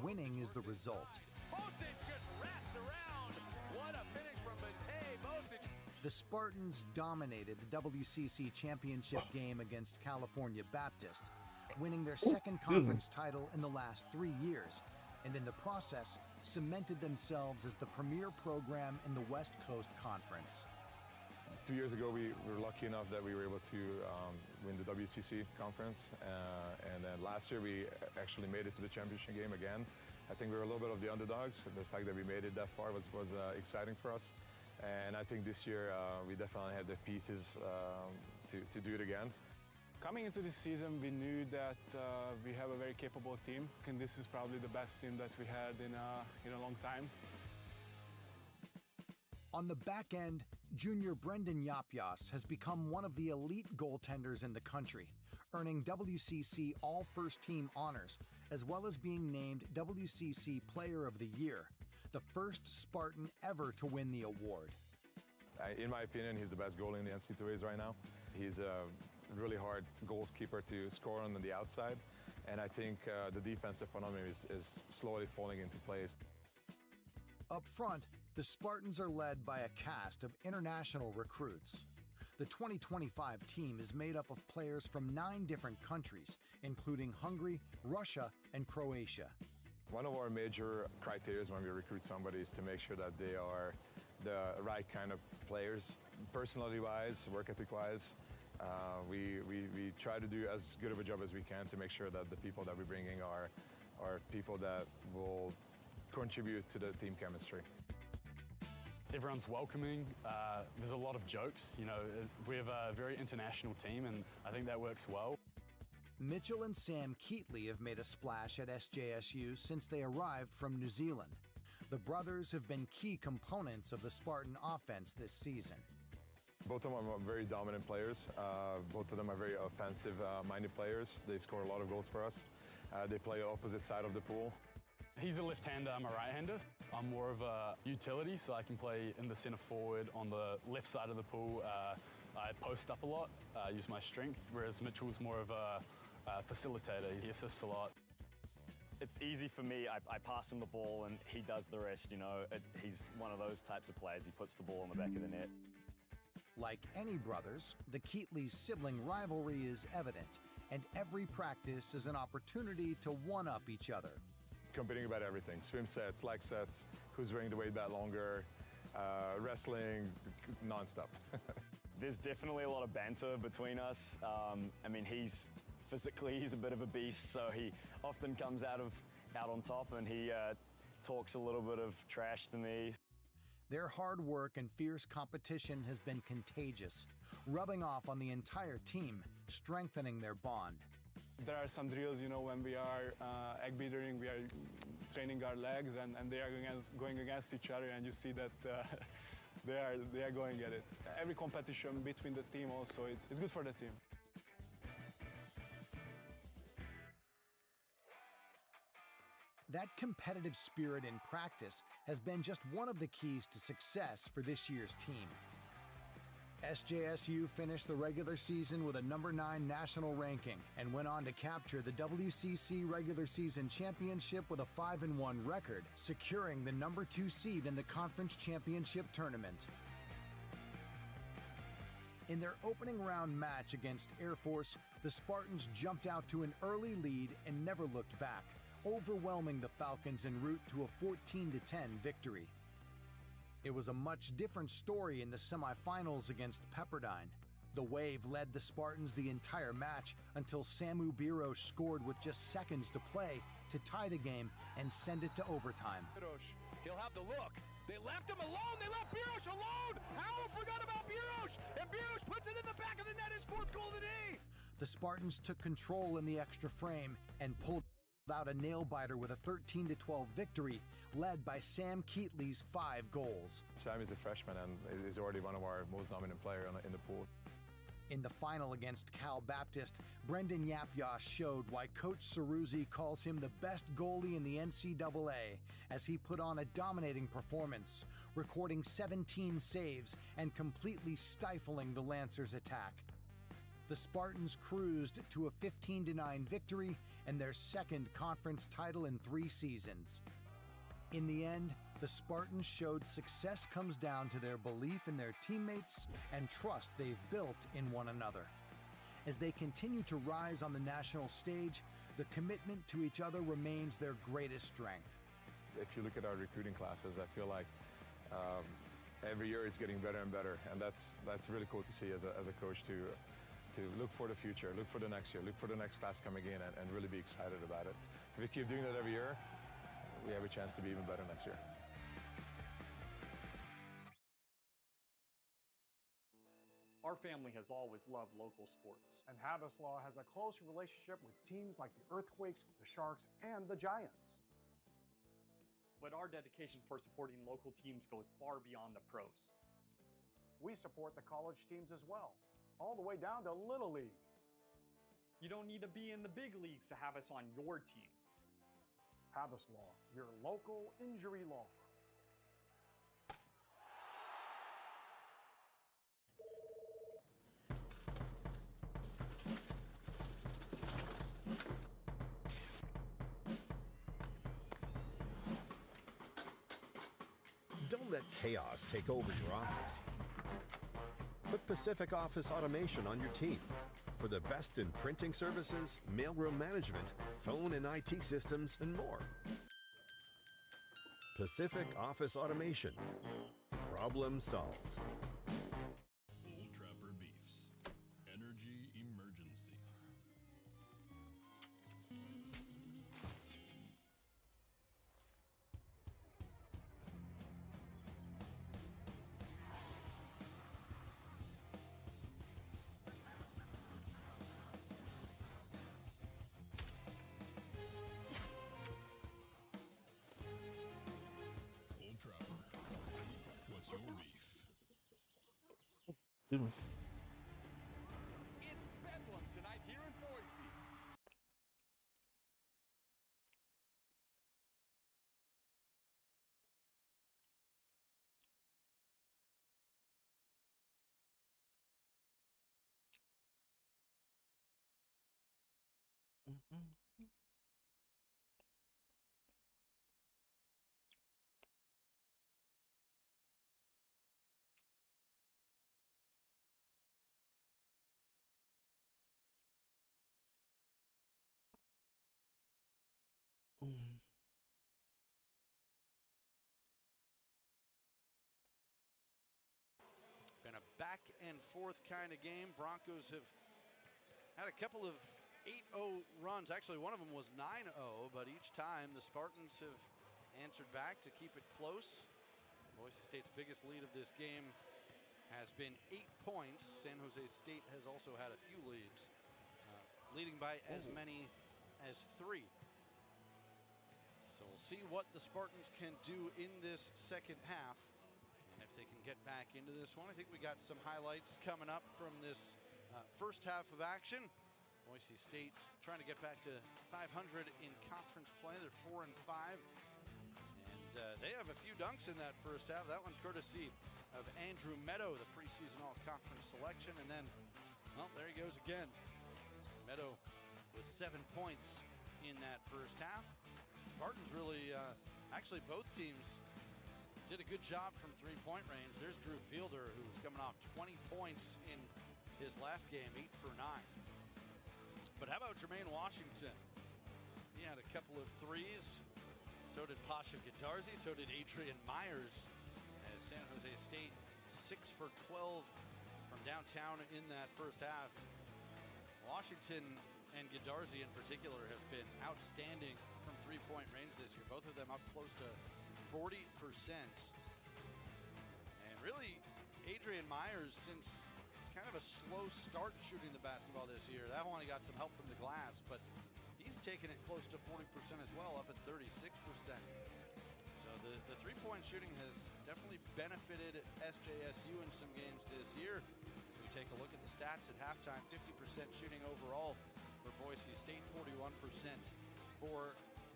Winning is the result. Bosic just wraps around. What a finish from Matej Bosic. The Spartans dominated the WCC championship game against California Baptist, winning their second conference title in the last 3 years, and in the process, cemented themselves as the premier program in the West Coast Conference. 2 years ago, we were lucky enough that we were able to win the WCC conference. And then last year, we actually made it to the championship game again. I think we were a little bit of the underdogs. The fact that we made it that far was exciting for us. And I think this year, we definitely have the pieces to do it again. Coming into this season, we knew that we have a very capable team, and this is probably the best team that we had in a long time. On the back end, junior Brendan Yapyas has become one of the elite goaltenders in the country, earning WCC All-First Team honors, as well as being named WCC Player of the Year. the first Spartan ever to win the award. In my opinion, he's the best goalie in the NCAAs right now. He's a really hard goalkeeper to score on the outside, and I think the defensive phenomenon is slowly falling into place. Up front, the Spartans are led by a cast of international recruits. The 2025 team is made up of players from 9 different countries, including Hungary, Russia, and Croatia. One of our major criteria when we recruit somebody is to make sure that they are the right kind of players, personality-wise, work ethic-wise. We try to do as good of a job as we can to make sure that the people that we bring in are people that will contribute to the team chemistry. Everyone's welcoming. There's a lot of jokes. You know, we have a very international team, and I think that works well. Mitchell and Sam Keatley have made a splash at SJSU since they arrived from New Zealand. The brothers have been key components of the Spartan offense this season. Both of them are very dominant players. Both of them are very offensive-minded players. They score a lot of goals for us. They play opposite side of the pool. He's a left-hander, I'm a right-hander. I'm more of a utility, so I can play in the center forward on the left side of the pool. I post up a lot, use my strength, whereas Mitchell's more of a facilitator. He assists a lot. It's easy for me. I pass him the ball and he does the rest, you know. He's one of those types of players. He puts the ball in the back of the net. Like any brothers, the Keatley's sibling rivalry is evident, and every practice is an opportunity to one-up each other. Competing about everything, swim sets, leg sets, who's wearing the weight bat longer, wrestling, non-stop. There's definitely a lot of banter between us. I mean, he's a bit of a beast, so he often comes out on top, and he talks a little bit of trash to me. Their hard work and fierce competition has been contagious, rubbing off on the entire team, strengthening their bond. There are some drills, you know, when we are egg beatering, we are training our legs, and they are going against each other, and you see that they are going at it. Every competition between the team also, it's good for the team. That competitive spirit in practice has been just one of the keys to success for this year's team. SJSU finished the regular season with a number 9 national ranking and went on to capture the WCC regular season championship with a 5-1 record, securing the number 2 seed in the conference championship tournament. In their opening round match against Air Force, the Spartans jumped out to an early lead and never looked back, overwhelming the Falcons en route to a 14-10 victory. It was a much different story in the semifinals against Pepperdine. The Wave led the Spartans the entire match until Samu Birosh scored with just seconds to play to tie the game and send it to overtime. He'll have the look. They left him alone. They left Birosh alone. Howell forgot about Birosh. And Birosh puts it in the back of the net, his 4th goal of the day. The Spartans took control in the extra frame and pulled out a nail-biter with a 13-12 victory, led by Sam Keatley's 5 goals. Sam is a freshman and is already one of our most dominant players in the pool. In the final against Cal Baptist, Brendan Yapyash showed why Coach Ceruzzi calls him the best goalie in the NCAA, as he put on a dominating performance, recording 17 saves and completely stifling the Lancers' attack. The Spartans cruised to a 15-9 victory and their 2nd conference title in 3 seasons. In the end, the Spartans showed success comes down to their belief in their teammates and trust they've built in one another. As they continue to rise on the national stage, the commitment to each other remains their greatest strength. If you look at our recruiting classes, I feel like every year it's getting better and better, and that's really cool to see as a coach to look for the future, look for the next year, look for the next class coming in, and really be excited about it. If we keep doing that every year, we have a chance to be even better next year. Our family has always loved local sports. And Habislaw has a close relationship with teams like the Earthquakes, the Sharks, and the Giants. But our dedication for supporting local teams goes far beyond the pros. We support the college teams as well, all the way down to Little League. You don't need to be in the big leagues to have us on your team. Habislaw, your local injury law firm. let chaos take over your office. Put Pacific Office Automation on your team for the best in printing services, mailroom management, phone and IT systems, and more. Pacific Office Automation. Problem solved. Bull Trapper Beefs. Energy emergency. Bull Trapper. What's your beef? Excuse me. It's Bedlam tonight here in Boise. Been a back and forth kind of game. Broncos have had a couple of 8-0 runs. Actually, one of them was 9-0, but each time the Spartans have answered back to keep it close. Boise State's biggest lead of this game has been 8 points. San Jose State has also had a few leads, leading by as many as 3. So we'll see what the Spartans can do in this second half. And if they can get back into this one, I think we got some highlights coming up from this first half of action. Boise State trying to get back to 500 in conference play. They're 4-5. And they have a few dunks in that first half. That one courtesy of Andrew Meadow, the preseason all-conference selection. And then, well, there he goes again. Meadow with 7 points in that first half. Spartans really, actually both teams did a good job from three-point range. There's Drew Fielder, who's coming off 20 points in his last game, 8 for 9. But how about Jermaine Washington? He had a couple of threes. So did Pasha Gadarzi. So did Adrian Myers. As San Jose State 6 for 12 from downtown in that first half. Washington and Gadarzi in particular have been outstanding from three-point range this year. Both of them up close to 40%. And really, Adrian Myers, since kind of a slow start shooting the basketball this year, that one he got some help from the glass, but he's taken it close to 40% as well, up at 36%. So the three-point shooting has definitely benefited SJSU in some games this year. As we take a look at the stats at halftime, 50% shooting overall for Boise State, 41% for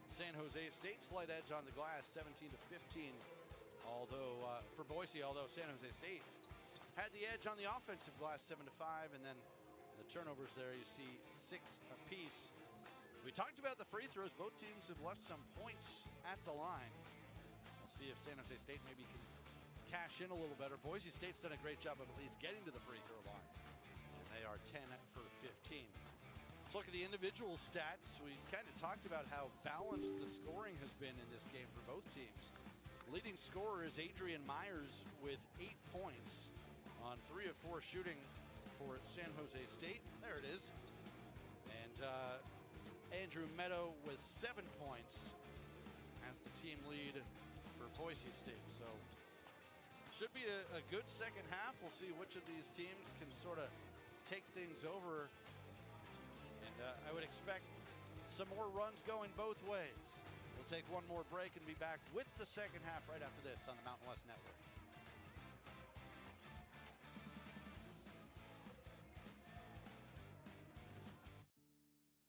San Jose State. Slight edge on the glass, 17-15. Although for Boise, although San Jose State had the edge on the offensive glass, 7-5, and then the turnovers there you see 6 apiece. We talked about the free throws. Both teams have left some points at the line. We'll see if San Jose State maybe can cash in a little better. Boise State's done a great job of at least getting to the free throw line. And they are 10 for 15. Let's look at the individual stats. We kind of talked about how balanced the scoring has been in this game for both teams. Leading scorer is Adrian Myers with 8 points on 3 of 4 shooting for San Jose State. There it is. And Andrew Meadow with 7 points as the team lead for Boise State. So should be a good second half. We'll see which of these teams can sort of take things over. And I would expect some more runs going both ways. We'll take one more break and be back with the second half right after this on the Mountain West Network.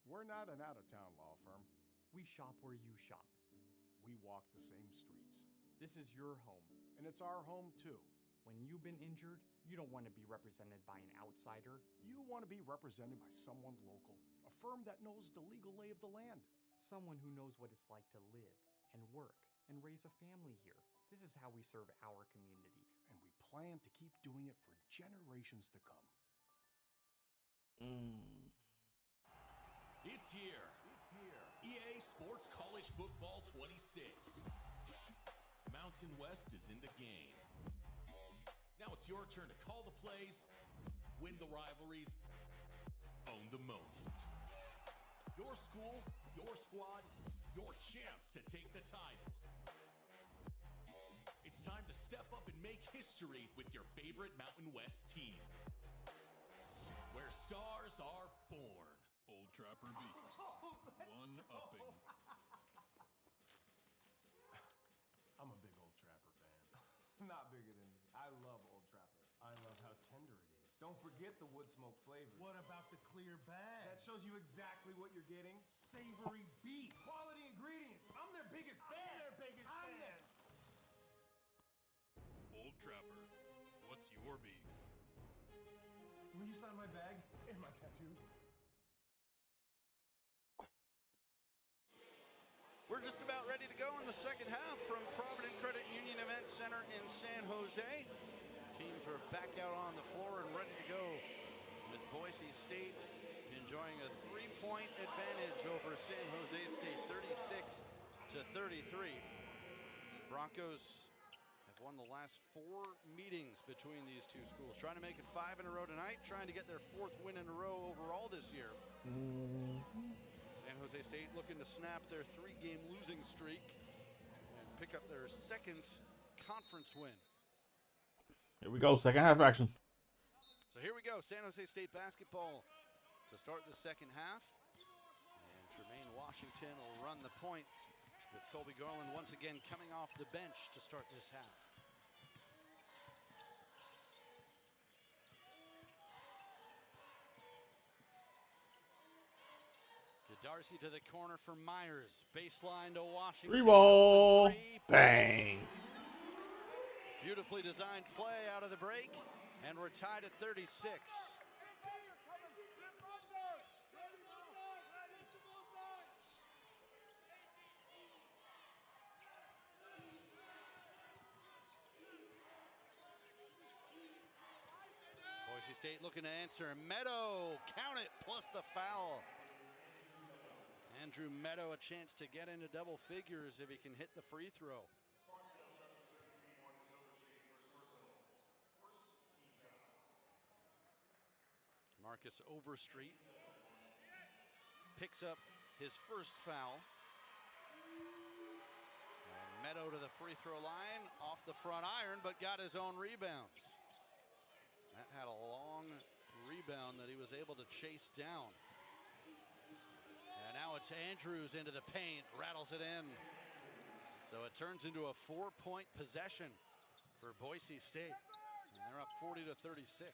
We're not an out-of-town law firm. We shop where you shop. We walk the same streets. This is your home. And it's our home, too. When you've been injured, you don't want to be represented by an outsider. You want to be represented by someone local, a firm that knows the legal lay of the land. Someone who knows what it's like to live and work and raise a family here. This is how we serve our community. And we plan to keep doing it for generations to come. It's here. EA Sports College Football 26. Mountain West is in the game. Now it's your turn to call the plays, win the rivalries, own the moment. Your school, your squad, your chance to take the title. It's time to step up and make history with your favorite Mountain West team. Where stars are born. Old Trapper beats. One-upping. I'm a big Old Trapper fan. Not bigger than me. I love Old Trapper. I love how tender it is. Don't forget the wood smoke flavor. What about the clear bag? That shows you exactly what you're getting. Savory beef. Quality ingredients. I'm their biggest fan. Old Trapper, what's your beef? Will you sign my bag and my tattoo? We're just about ready to go in the second half from Provident Credit Union Event Center in San Jose. Teams are back out on the floor and ready to go, with Boise State enjoying a 3-point advantage over San Jose State, 36-33. Broncos have won the last 4 meetings between these two schools, trying to make it 5 in a row tonight, trying to get their 4th win in a row overall this year. San Jose State looking to snap their 3-game losing streak and pick up their 2nd conference win. Here we go, second half action. So here we go, San Jose State basketball to start the second half. And Jermaine Washington will run the point, with Colby Garland once again coming off the bench to start this half. Darcy to the corner for Myers. Baseline to Washington. Reball. Bang. Beautifully designed play out of the break, and we're tied at 36. Boise State looking to answer. Meadow, count it, plus the foul. Andrew Meadow a chance to get into double figures if he can hit the free throw. Marcus Overstreet picks up his first foul. And Meadow to the free throw line, off the front iron, but got his own rebound. That had a long rebound that he was able to chase down. And now it's Andrews into the paint, rattles it in. So it turns into a 4-point possession for Boise State. And they're up 40-36.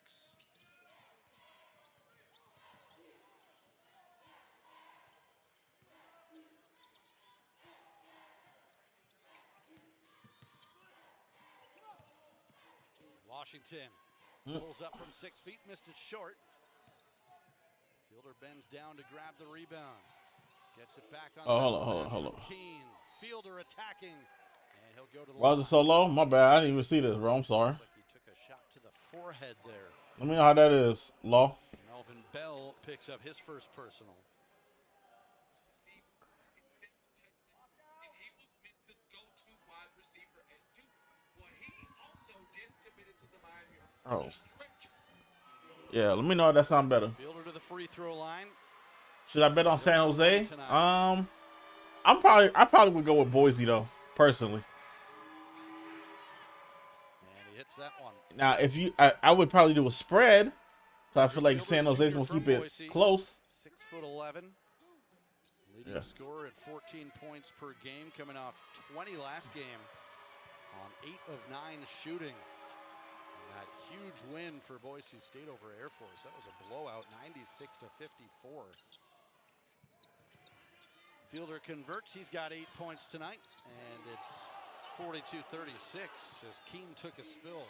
Washington pulls up from 6 feet, missed it short. Fielder bends down to grab the rebound. Gets it back on. Hold on. Keene. Fielder attacking, and he'll go to the Why is it so low? My bad. I didn't even see this, bro. I'm sorry. Looks like he took a shot to the forehead there. Let me know how that is. Law. Melvin Bell picks up his first personal. Oh. Yeah, let me know if that sounds better. Fielder to the free throw line. Should I bet on San Jose? I probably would go with Boise though, personally. And he hits that one. Now, if you, I would probably do a spread. So I feel like San Jose's gonna keep it close. 6'11", leading scorer at 14 points per game, coming off 20 last game on 8 of 9 shooting. And that huge win for Boise State over Air Force. That was a blowout, 96-54. Fielder converts. He's got 8 points tonight, and it's 42-36 as Keene took a spill.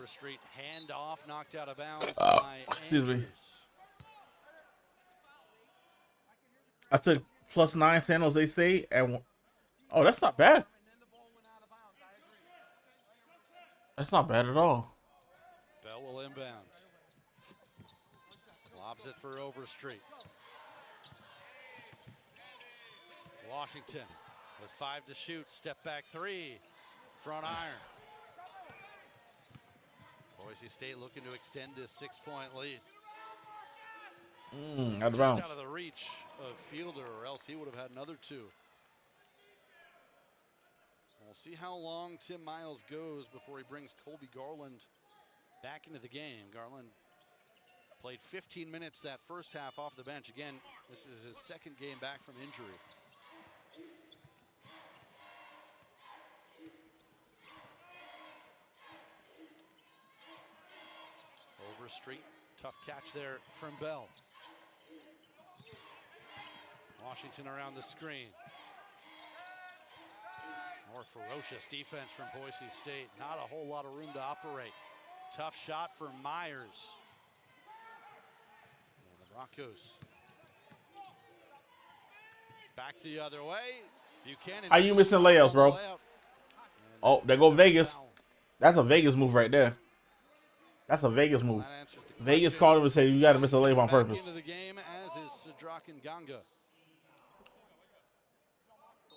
Overstreet, hand off, knocked out of bounds Oh, by excuse me. Andrews. I took +9 San Jose State and oh, that's not bad. That's not bad at all. Bell will inbound. Lobs it for Overstreet. Washington with 5 to shoot. Step back 3. Front iron. Boise State looking to extend this 6-point lead. Out of Just bounds. out of the reach of Fielder, or else he would have had another 2. We'll see how long Tim Miles goes before he brings Colby Garland back into the game. Garland played 15 minutes that first half off the bench. Again, this is his second game back from injury. Overstreet, tough catch there from Bell. Washington around the screen. More ferocious defense from Boise State. Not a whole lot of room to operate. Tough shot for Myers. And the Broncos back the other way. Buchanan. How you missing layups, bro? Oh, there go Vegas. That's a Vegas move right there. That's a Vegas move. Vegas called him and said, you got to miss a layup on purpose. Back into the game, as is Sadrakan Ganga.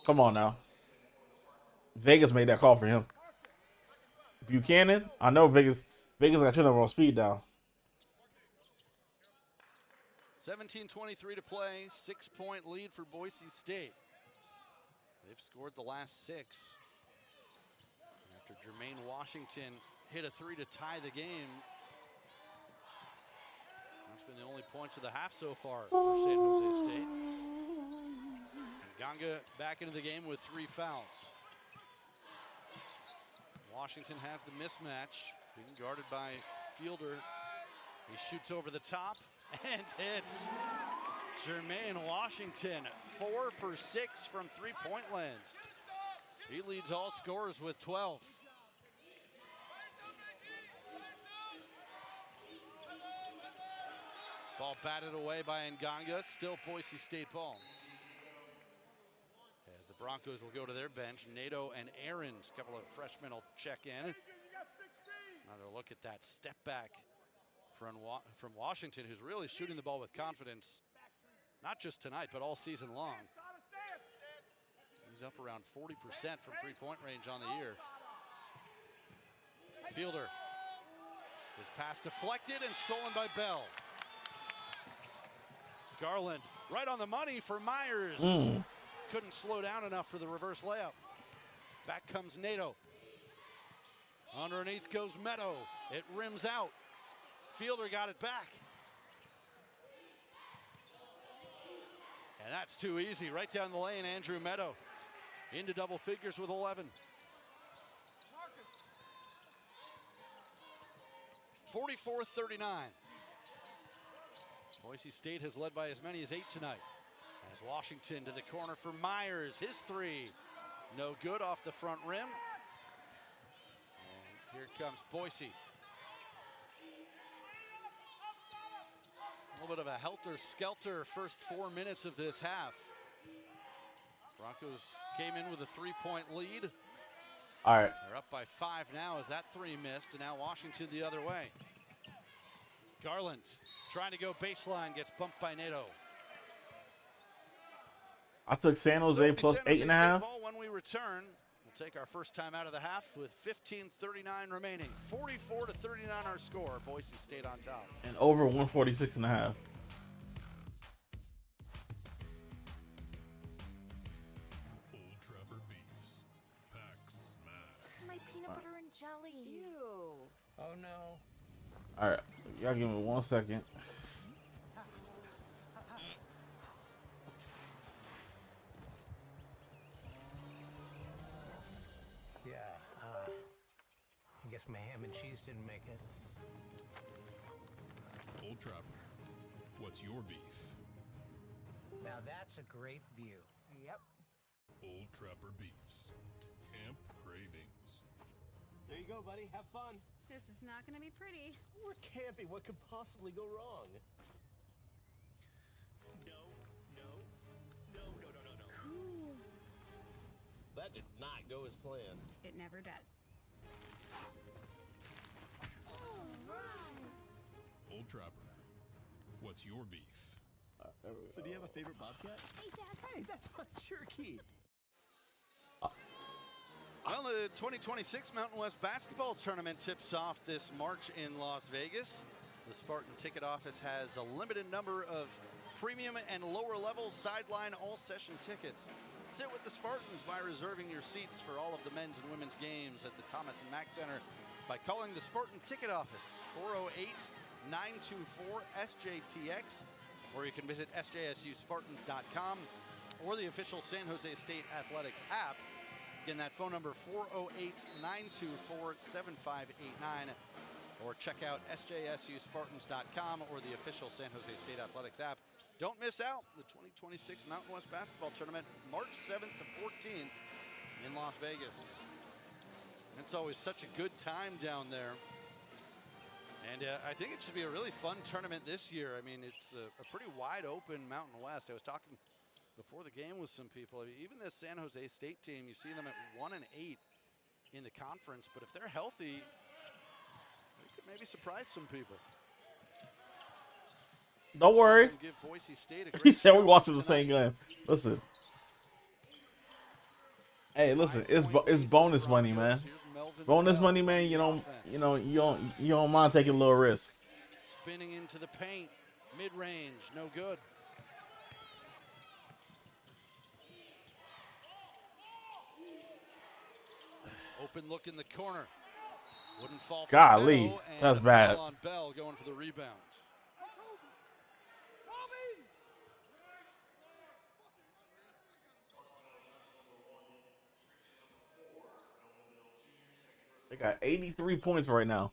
Come on now. Vegas made that call for him. Buchanan, I know Vegas got your number on speed dial. 17:23 to play. 6-point lead for Boise State. They've scored the last 6. After Jermaine Washington hit a 3 to tie the game. That's been the only point to the half so far for San Jose State. And Ganga back into the game with 3 fouls. Washington has the mismatch, being guarded by Fielder. He shoots over the top and hits. Jermaine Washington, 4 for 6 from 3-point land. He leads all scorers with 12. Ball batted away by Nganga, still Boise State ball. As the Broncos will go to their bench, Nato and Aarons, a couple of freshmen will check in. Another look at that step back from Washington, who's really shooting the ball with confidence, not just tonight, but all season long. He's up around 40% from 3-point range on the year. Fielder. His pass deflected and stolen by Bell. Garland right on the money for Myers. Couldn't slow down enough for the reverse layup. Back comes Nato. Underneath goes Meadow. It rims out. Fielder got it back. And that's too easy. Right down the lane, Andrew Meadow. Into double figures with 11. 44-39. Boise State has led by as many as 8 tonight. As Washington to the corner for Myers. His 3. No good off the front rim. And here comes Boise. A little bit of a helter-skelter first 4 minutes of this half. Broncos came in with a 3-point lead. All right. They're up by 5 now as that 3 missed, and now Washington the other way. Garland trying to go baseline, gets bumped by Nato. I took San Jose plus 8.5. When we return, we'll take our first time out of the half with 15:39 remaining. 44-39 our score. Boise State on top. And over 146.5. Old Trapper Beefs. Pack smash. My peanut butter and jelly. Ew. Oh no. All right, y'all give me 1 second. Yeah, I guess my ham and cheese didn't make it. Old Trapper. What's your beef? Now that's a great view. Yep. Old Trapper Beefs. Camp Cravings. There you go, buddy. Have fun. This is not going to be pretty. What can't be? What could possibly go wrong? No. That did not go as planned. It never does. Old Trapper, what's your beef? So do you have a favorite bobcat? Hey, Dad. Hey, that's my Cherokee. Well, the 2026 Mountain West Basketball Tournament tips off this March in Las Vegas. The Spartan ticket office has a limited number of premium and lower level sideline all-session tickets. Sit with the Spartans by reserving your seats for all of the men's and women's games at the Thomas and Mack Center by calling the Spartan ticket office, 408-924-SJTX, or you can visit sjsuspartans.com or the official San Jose State Athletics app. Again, that phone number, 408-924-7589, or check out sjsuspartans.com or the official San Jose State Athletics app. Don't miss out the 2026 Mountain West Basketball Tournament, March 7th to 14th in Las Vegas. It's always such a good time down there. And I think it should be a really fun tournament this year. I mean, it's a pretty wide open Mountain West. I was talking before the game with some people. I mean, even this San Jose State team, you see them at 1-8 in the conference, but if they're healthy, they could maybe surprise some people. Don't worry. Give Boise State a He great said we're watching the same game. Listen. Hey, listen. It's bonus money, man. Bonus money, man. You don't mind taking a little risk. Spinning into the paint, mid-range, no good. Oh, Open look in the corner. Wouldn't fall. Golly, that's bad. On Bell going for the rebound. They got 83 points right now.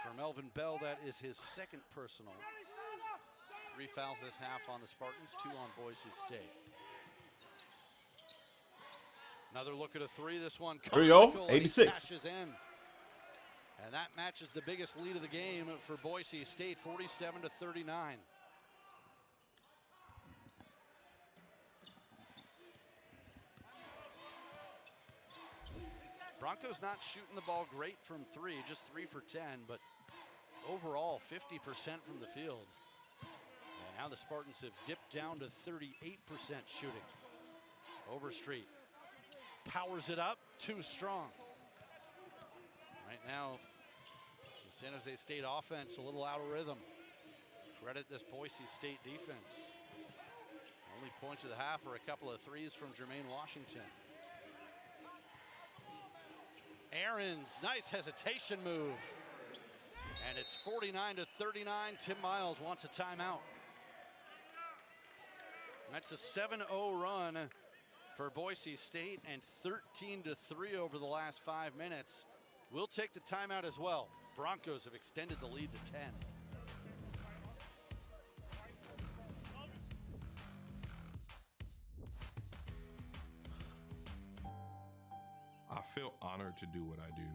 For Melvin Bell, that is his second personal. 3 fouls this half on the Spartans, 2 on Boise State. Another look at a 3. This one. There you go. 86. Cashes in. And that matches the biggest lead of the game for Boise State, 47-39. Broncos not shooting the ball great from 3, just 3 for 10, but overall 50% from the field. And now the Spartans have dipped down to 38% shooting. Overstreet powers it up, too strong. Right now, the San Jose State offense a little out of rhythm. Credit this Boise State defense. Only points of the half are a couple of 3s from Jermaine Washington. Aarons, nice hesitation move. And it's 49-39. Tim Miles wants a timeout. That's a 7-0 run for Boise State and 13-3 over the last 5 minutes. We'll take the timeout as well. Broncos have extended the lead to 10. I feel honored to do what I do,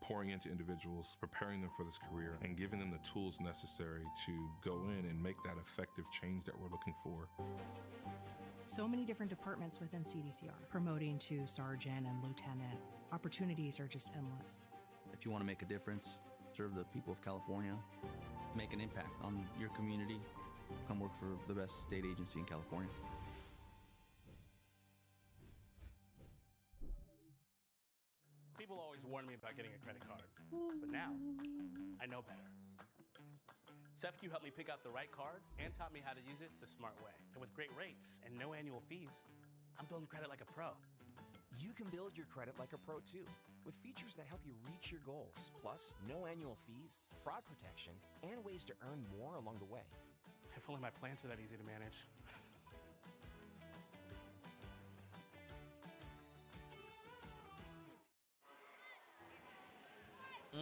pouring into individuals, preparing them for this career, and giving them the tools necessary to go in and make that effective change that we're looking for. So many different departments within CDCR, promoting to sergeant and lieutenant. Opportunities are just endless. If you want to make a difference, serve the people of California, make an impact on your community, come work for the best state agency in California. People always warn me about getting a credit card, but now I know better. SEFQ helped me pick out the right card and taught me how to use it the smart way. And with great rates and no annual fees, I'm building credit like a pro. You can build your credit like a pro too, with features that help you reach your goals, plus no annual fees, fraud protection, and ways to earn more along the way. If only my plans were that easy to manage.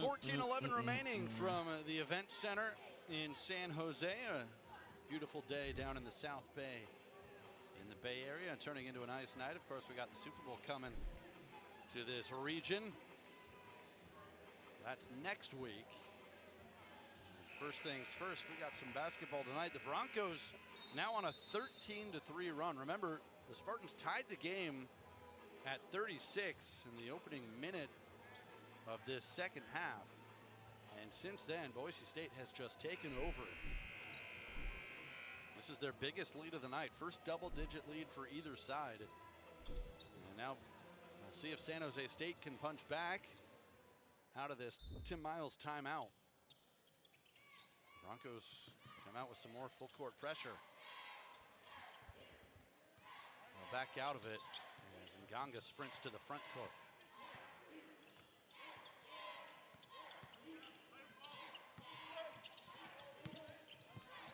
14-11 remaining from the event center in San Jose. A beautiful day down in the South Bay in the Bay Area, turning into a nice night. Of course, we got the Super Bowl coming to this region. That's next week. First things first, we got some basketball tonight. The Broncos now on a 13-3 run. Remember, the Spartans tied the game at 36 in the opening minute of this second half. And since then, Boise State has just taken over. This is their biggest lead of the night. First double-digit lead for either side. And now we'll see if San Jose State can punch back out of this Tim Miles timeout. Broncos come out with some more full court pressure. Well, back out of it as Nganga sprints to the front court.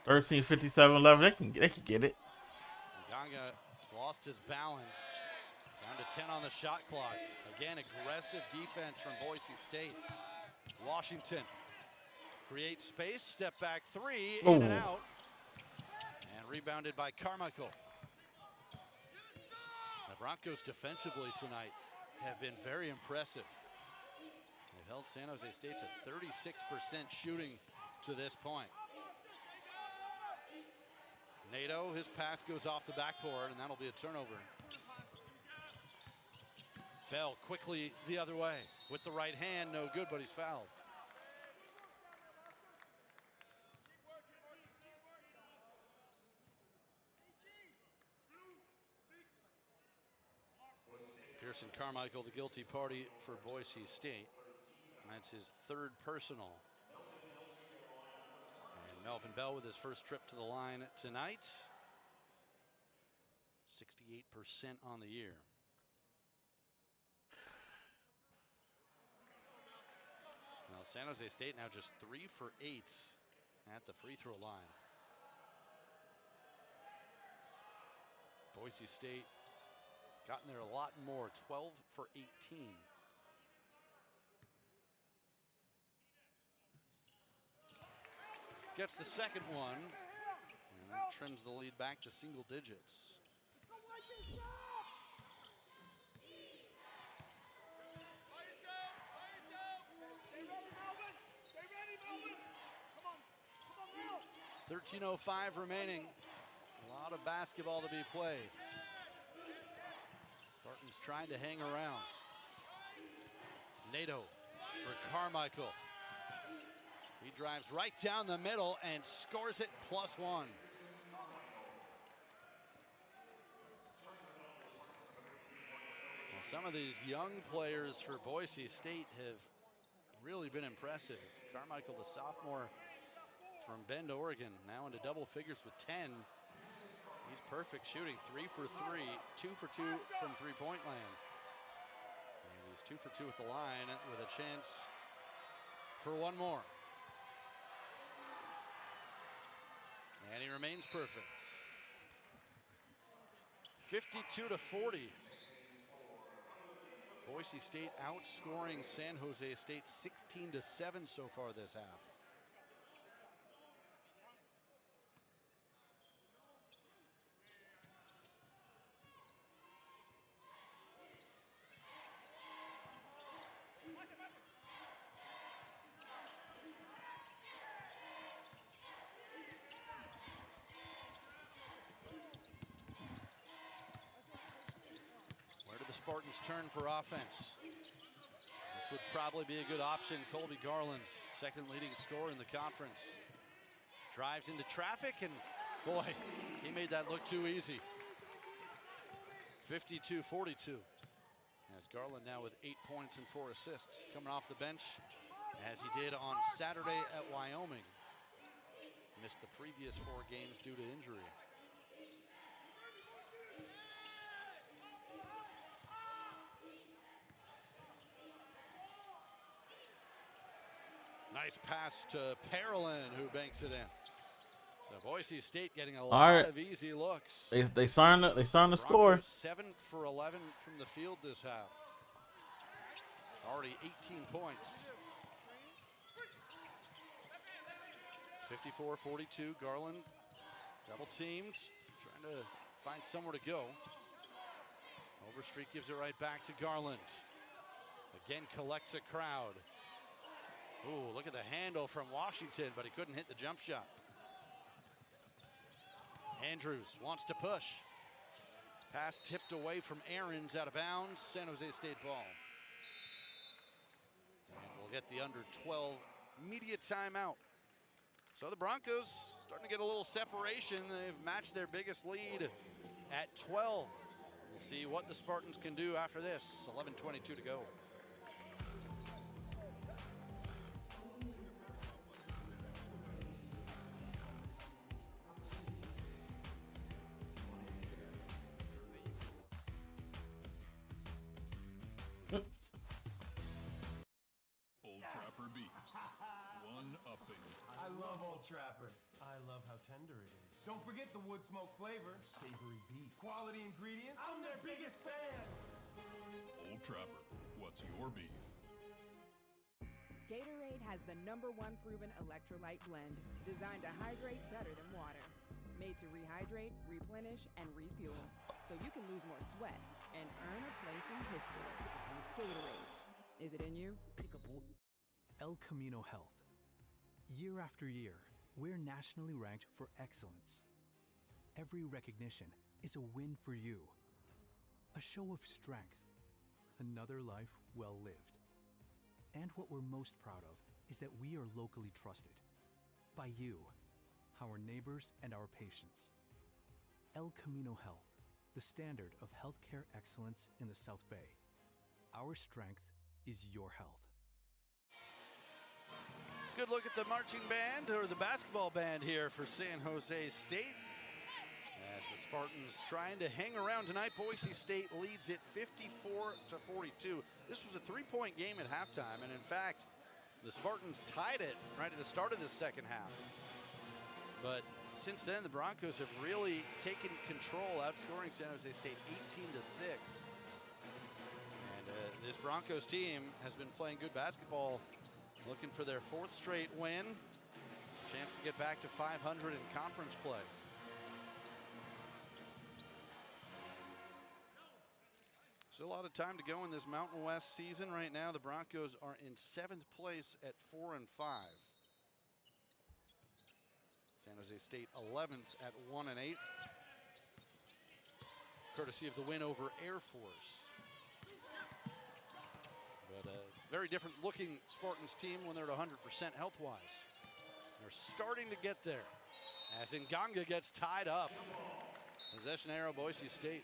$13.57 they can get it. Nganga lost his balance. Down to 10 on the shot clock. Again, aggressive defense from Boise State. Washington creates space, step back three, in and out. And rebounded by Carmichael. The Broncos defensively tonight have been very impressive. They've held San Jose State to 36% shooting to this point. Nato, his pass goes off the backboard, and that'll be a turnover. Bell quickly the other way with the right hand, no good, but he's fouled. Pearson Carmichael, the guilty party for Boise State. That's his third personal. And Melvin Bell with his first trip to the line tonight. 68% on the year. Now San Jose State now just 3 for 8 at the free throw line. Boise State has gotten there a lot more, 12 for 18. Gets the second one and trims the lead back to single digits. .13:05 remaining. A lot of basketball to be played. Spartans trying to hang around. Nato for Carmichael. He drives right down the middle and scores it +1. Well, some of these young players for Boise State have really been impressive. Carmichael, the sophomore from Bend, Oregon, now into double figures with 10. He's perfect shooting, 3 for 3, 2 for 2 from three-point land. And he's 2 for 2 at the line with a chance for one more. And he remains perfect. 52-40. Boise State outscoring San Jose State 16-7 so far this half. Spartans turn for offense. This would probably be a good option. Colby Garland, second leading scorer in the conference. Drives into traffic, and boy, he made that look too easy. 52-42. As Garland now with 8 points and 4 assists, coming off the bench as he did on Saturday at Wyoming. Missed the previous 4 games due to injury. Nice pass to Parolin, who banks it in. So Boise State getting a lot of easy looks. They signed the score. 7 for 11 from the field this half. Already 18 points. 54-42. Garland double teamed, trying to find somewhere to go. Overstreet gives it right back to Garland. Again collects a crowd. Ooh, look at the handle from Washington, but he couldn't hit the jump shot. Andrews wants to push. Pass tipped away from Aarons, out of bounds. San Jose State ball. And we'll get the under 12 media timeout. So the Broncos starting to get a little separation. They've matched their biggest lead at 12. We'll see what the Spartans can do after this. 11:22 to go. Old Trapper beefs. One-upping. I love Old Trapper. I love how tender it is. Don't forget the wood smoke flavor. Savory beef. Quality ingredients. I'm their biggest fan. Old Trapper, what's your beef? Gatorade has the #1 proven electrolyte blend designed to hydrate better than water. Made to rehydrate, replenish, and refuel, so you can lose more sweat and earn a place in history. Gatorade. Is it in you? El Camino Health. Year after year, we're nationally ranked for excellence. Every recognition is a win for you. A show of strength. Another life well lived. And what we're most proud of is that we are locally trusted. By you, our neighbors, and our patients. El Camino Health, the standard of healthcare excellence in the South Bay. Our strength is your health. Good look at the marching band, or the basketball band here for San Jose State. As the Spartans trying to hang around tonight, Boise State leads it 54-42. This was a three-point game at halftime, and in fact, the Spartans tied it right at the start of the second half. But since then, the Broncos have really taken control, outscoring San Jose State 18-6. And this Broncos team has been playing good basketball, looking for their 4th straight win. Chance to get back to 500 in conference play. Still a lot of time to go in this Mountain West season. Right now, the Broncos are in 7th place at 4-5. San Jose State 11th at 1-8. Courtesy of the win over Air Force. But a very different looking Spartans team when they're at 100% health-wise. They're starting to get there as Nganga gets tied up. Possession arrow, Boise State.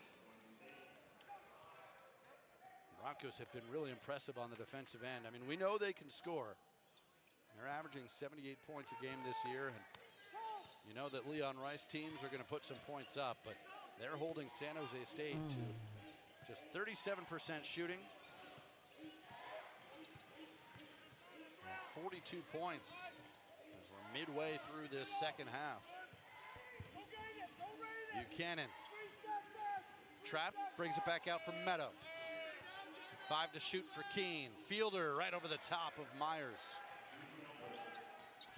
Broncos have been really impressive on the defensive end. I mean, we know they can score. They're averaging 78 points a game this year, and you know that Leon Rice teams are going to put some points up, but they're holding San Jose State to just 37% shooting. And 42 points as we're midway through this second half. Buchanan. Trap brings it back out from Meadow. 5 to shoot for Keene. Fielder right over the top of Myers.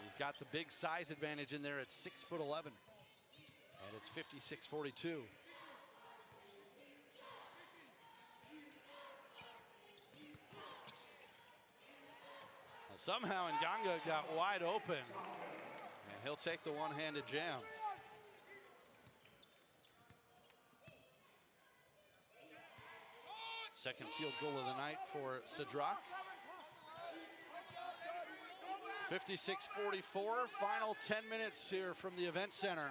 He's got the big size advantage in there at 6'11". And it's 56-42. Somehow Nganga got wide open, and he'll take the one-handed jam. Second field goal of the night for Cedroc. 56-44, final 10 minutes here from the event center.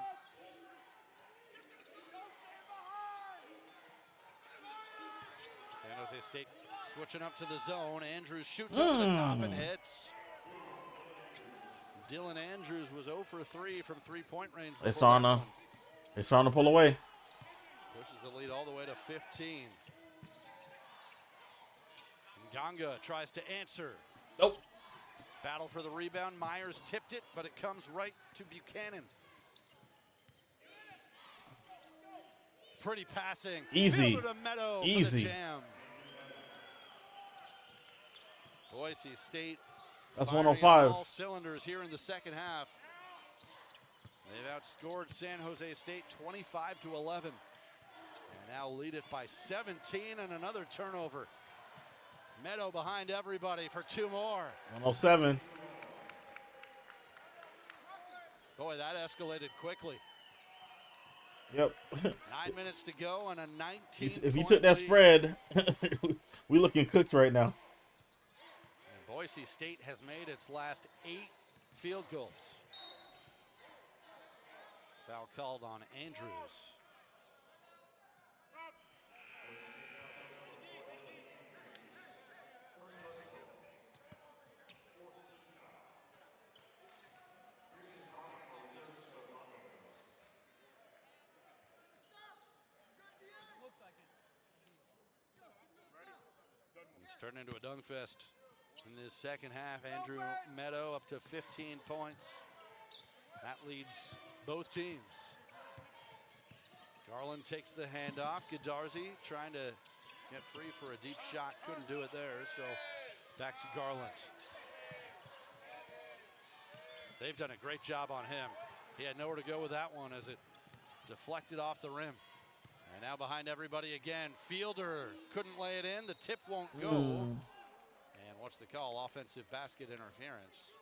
San Jose State switching up to the zone. Andrews shoots over the top and hits. Dylan Andrews was 0 for 3 from three-point range. It's on to pull away. Pushes the lead all the way to 15. Nganga tries to answer. Nope. Battle for the rebound. Myers tipped it, but it comes right to Buchanan. Pretty passing. Easy. Fielder to Meadow Easy. for the jam. Boise State. That's firing 105. on all cylinders here in the second half. They've outscored San Jose State 25-11. And now lead it by 17 and another turnover. Meadow behind everybody for 2 more. 107. Boy, that escalated quickly. Yep. 9 minutes to go and a 19. If you took that spread, we looking cooked right now. And Boise State has made its last 8 field goals. Foul called on Andrews. It's turned into a dunk fest in this second half. Andrew Meadow up to 15 points. That leads both teams. Garland takes the handoff. Godarzi trying to get free for a deep shot. Couldn't do it there, so back to Garland. They've done a great job on him. He had nowhere to go with that one as it deflected off the rim. And now behind everybody again. Fielder couldn't lay it in. The tip won't go. And what's the call? Offensive basket interference.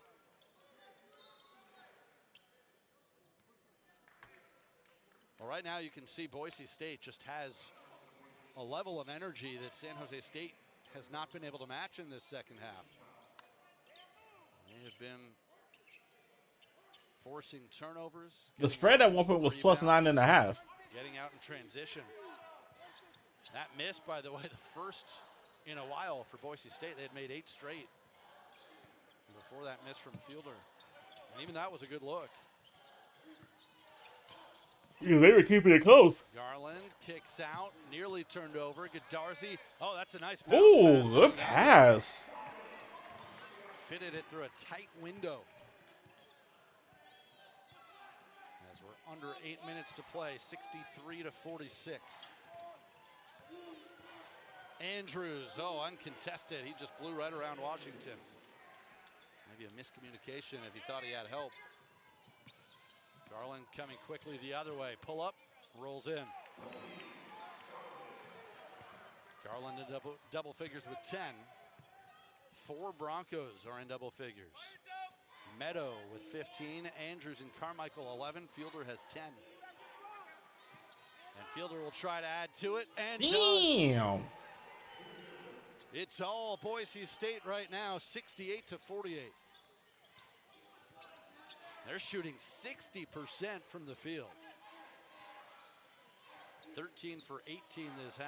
Well, right now you can see Boise State just has a level of energy that San Jose State has not been able to match in this second half. They have been forcing turnovers. The spread at one point was plus 9.5. Getting out in transition. That miss, by the way, the first in a while for Boise State. They had made 8 straight before that miss from Fielder. And even that was a good look. Yeah, they were keeping it close. Garland kicks out, nearly turned over. Godarzi, oh, that's a nice bounce. Ooh, good pass. Fitted it through a tight window. As we're under 8 minutes to play, 63-46. Andrews, oh, uncontested. He just blew right around Washington. Maybe a miscommunication if he thought he had help. Garland coming quickly the other way. Pull up, rolls in. Garland in double figures with 10. 4 Broncos are in double figures. Meadow with 15. Andrews and Carmichael 11. Fielder has 10. And Fielder will try to add to it and Damn. does. It's all Boise State right now, 68-48. They're shooting 60% from the field. 13 for 18 this half.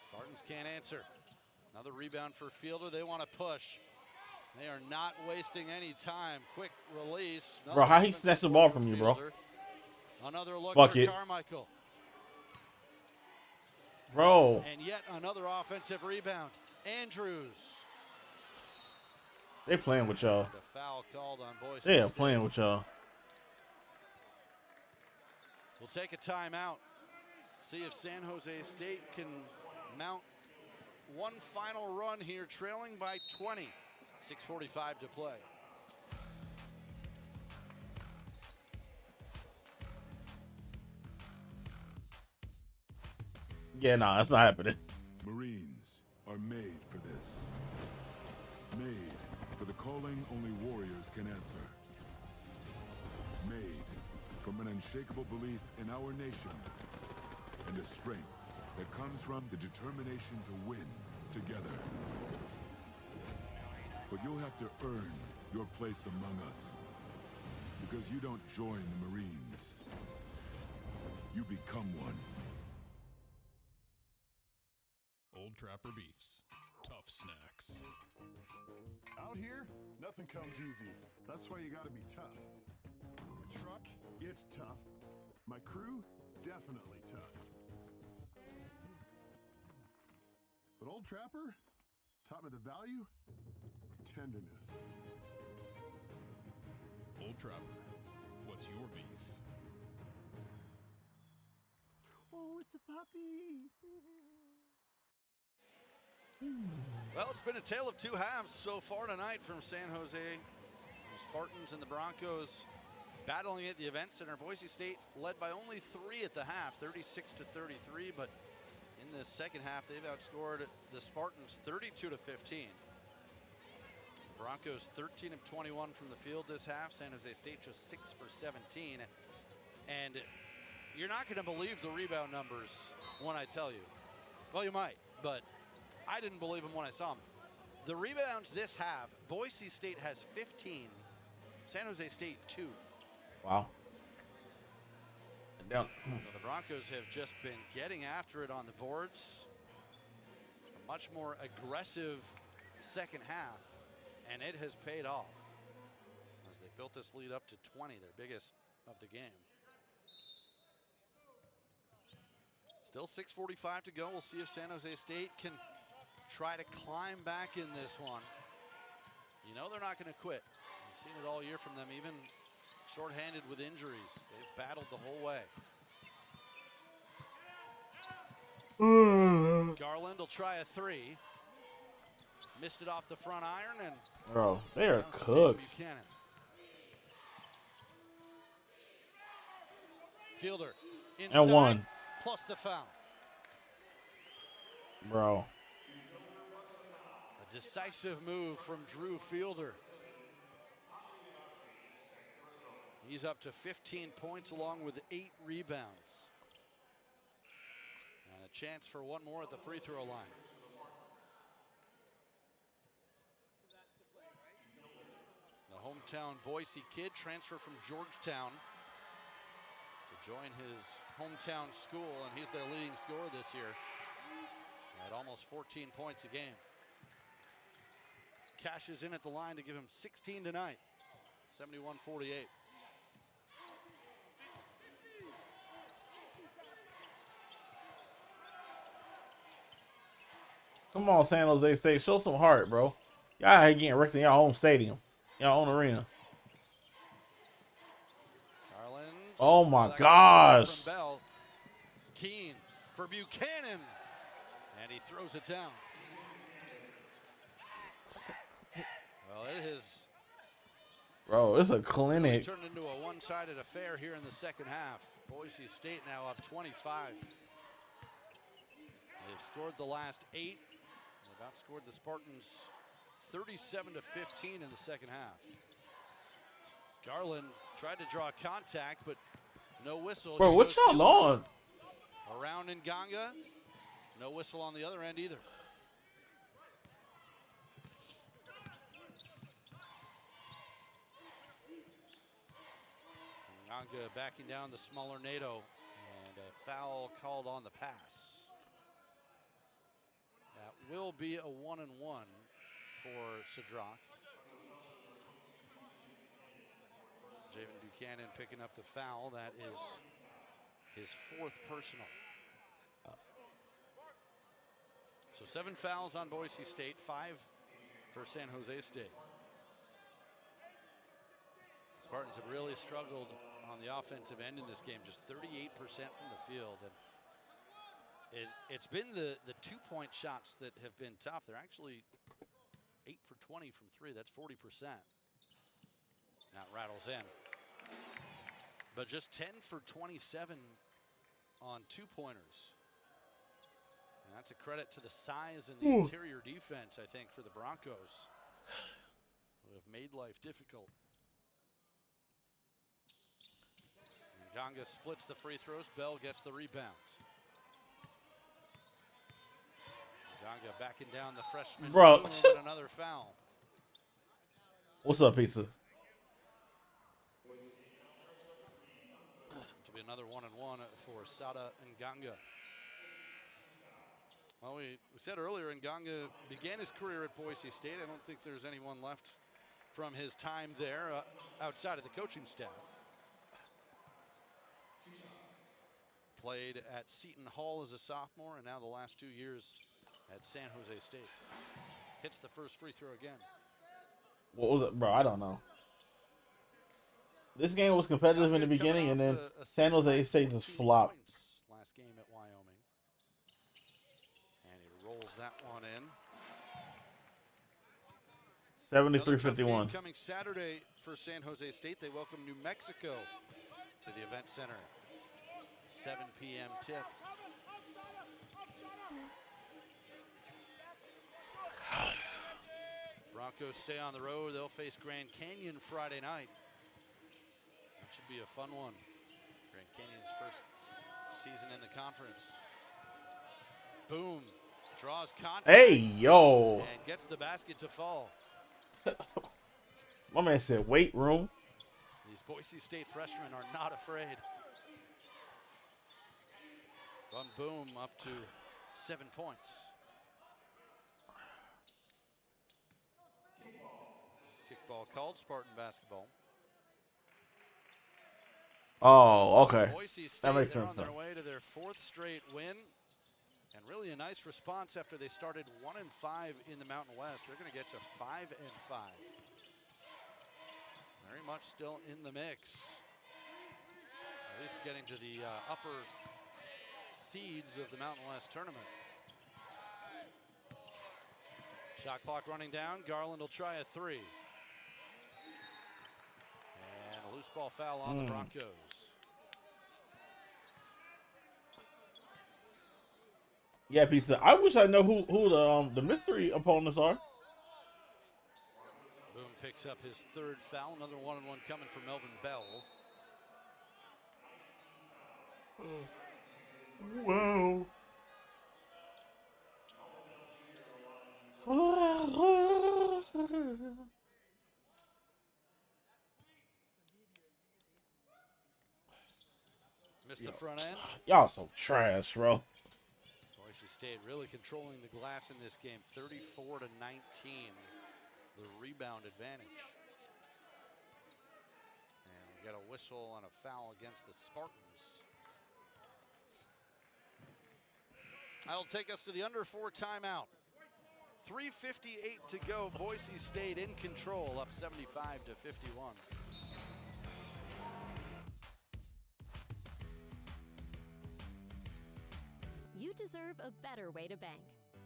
Spartans can't answer. Another rebound for Fielder. They want to push. They are not wasting any time. Quick release. Bro, how he snatched the ball from you, bro? Another look Bucket. for Carmichael. Bro. And yet another offensive rebound. Andrews. They playing with y'all. The foul called on Boise They are State. playing with y'all. We'll take a timeout. See if San Jose State can mount one final run here, trailing by 20. 6:45 to play. Yeah, nah, that's not happening. Marines are made for this. Made for the calling only warriors can answer. Made from an unshakable belief in our nation and a strength that comes from the determination to win together. But you'll have to earn your place among us, because you don't join the Marines. You become one. Old Trapper Beefs. Tough snacks. Out here, nothing comes easy. That's why you gotta be tough. My truck, it's tough. My crew, definitely tough. But Old Trapper taught me the value of tenderness. Old Trapper. What's your beef? Oh, it's a puppy. Well, it's been a tale of 2 halves so far tonight from San Jose. The Spartans and the Broncos battling at the Event Center. Boise State led by only 3 at the half, 36-33, but in this second half. They've outscored the Spartans 32-15. Broncos 13 of 21 from the field this half. San Jose State just 6 for 17. And you're not going to believe the rebound numbers when I tell you. Well, you might, but I didn't believe them when I saw them. The rebounds this half, Boise State has 15. San Jose State 2. Wow. Down. The Broncos have just been getting after it on the boards. A much more aggressive second half, and it has paid off as they built this lead up to 20, their biggest of the game. Still 6:45 to go. We'll see if San Jose State can try to climb back in this one. You know they're not going to quit. We've seen it all year from them, even shorthanded with injuries. They've battled the whole way. Garland will try a three. Missed it off the front iron, and bro, they are cooked. Fielder inside, and one. Plus the foul. Bro. A decisive move from Drew Fielder. He's up to 15 points along with 8 rebounds. And a chance for one more at the free throw line. The hometown Boise kid transfer from Georgetown to join his hometown school, and he's their leading scorer this year at almost 14 points a game. Cashes in at the line to give him 16 tonight, 71-48. Come on, San Jose State. Show some heart, bro. Y'all ain't getting wrecked in y'all own stadium. Y'all own arena. Garland. Oh, my gosh. From Bell. Keene for Buchanan. And he throws it down. Well, it is. Bro, it's a clinic. Turned into a one-sided affair here in the second half. Boise State now up 25. They've scored the last 8. They've outscored the Spartans 37-15 in the second half. Garland tried to draw contact, but no whistle. Bro, what y'all on? Around Nganga. No whistle on the other end either. Nganga backing down the smaller NATO, and a foul called on the pass. That will be a 1-and-1 for Cedroc. Javen Buchanan picking up the foul. That is his 4th personal. So 7 fouls on Boise State, 5 for San Jose State. Spartans have really struggled on the offensive end in this game, just 38% from the field. And it's been the 2-point shots that have been tough. They're actually 8 for 20 from 3. That's 40%. That rattles in. But just 10 for 27 on 2-pointers. And that's a credit to the size and the interior defense, I think, for the Broncos, who have made life difficult. Nganga splits the free throws. Bell gets the rebound. Nganga backing down the freshman. Bro. And another foul. What's up, pizza? To be another 1-and-1 for Sada Nganga. Well, we said earlier, Nganga began his career at Boise State. I don't think there's anyone left from his time there outside of the coaching staff. Played at Seton Hall as a sophomore, and now the last 2 years at San Jose State. Hits the first free throw again. What was it, bro? I don't know. This game was competitive in the beginning, and then San Jose State just flopped. Last game at Wyoming. And he rolls that one in. 73-51. Coming Saturday for San Jose State. They welcome New Mexico to the event center. 7 p.m. tip. Broncos stay on the road. They'll face Grand Canyon Friday night. That should be a fun one. Grand Canyon's first season in the conference. Boom. Draws contact. Hey, yo. And gets the basket to fall. My man said weight room. These Boise State freshmen are not afraid. Bum Boom up to 7 points. Kickball called, Spartan basketball. Oh, okay. Boise State, That makes they're sense. on their way to their 4th straight win. And really a nice response after they started 1-5 in the Mountain West. They're going to get to 5-5. Very much still in the mix. At least getting to the upper seeds of the Mountain West tournament. Shot clock running down. Garland will try a 3. And a loose ball foul on the Broncos. Yeah, pizza. I wish I know who the mystery opponents are. Boone picks up his 3rd foul. Another 1-on-1 coming from Melvin Bell. Wow. Missed the front end. Y'all so trash, bro. Boise State really controlling the glass in this game, 34-19. The rebound advantage. And we got a whistle on a foul against the Spartans. That'll take us to the under 4 timeout. 3:58 to go. Boise State in control, up 75-51. You deserve a better way to bank.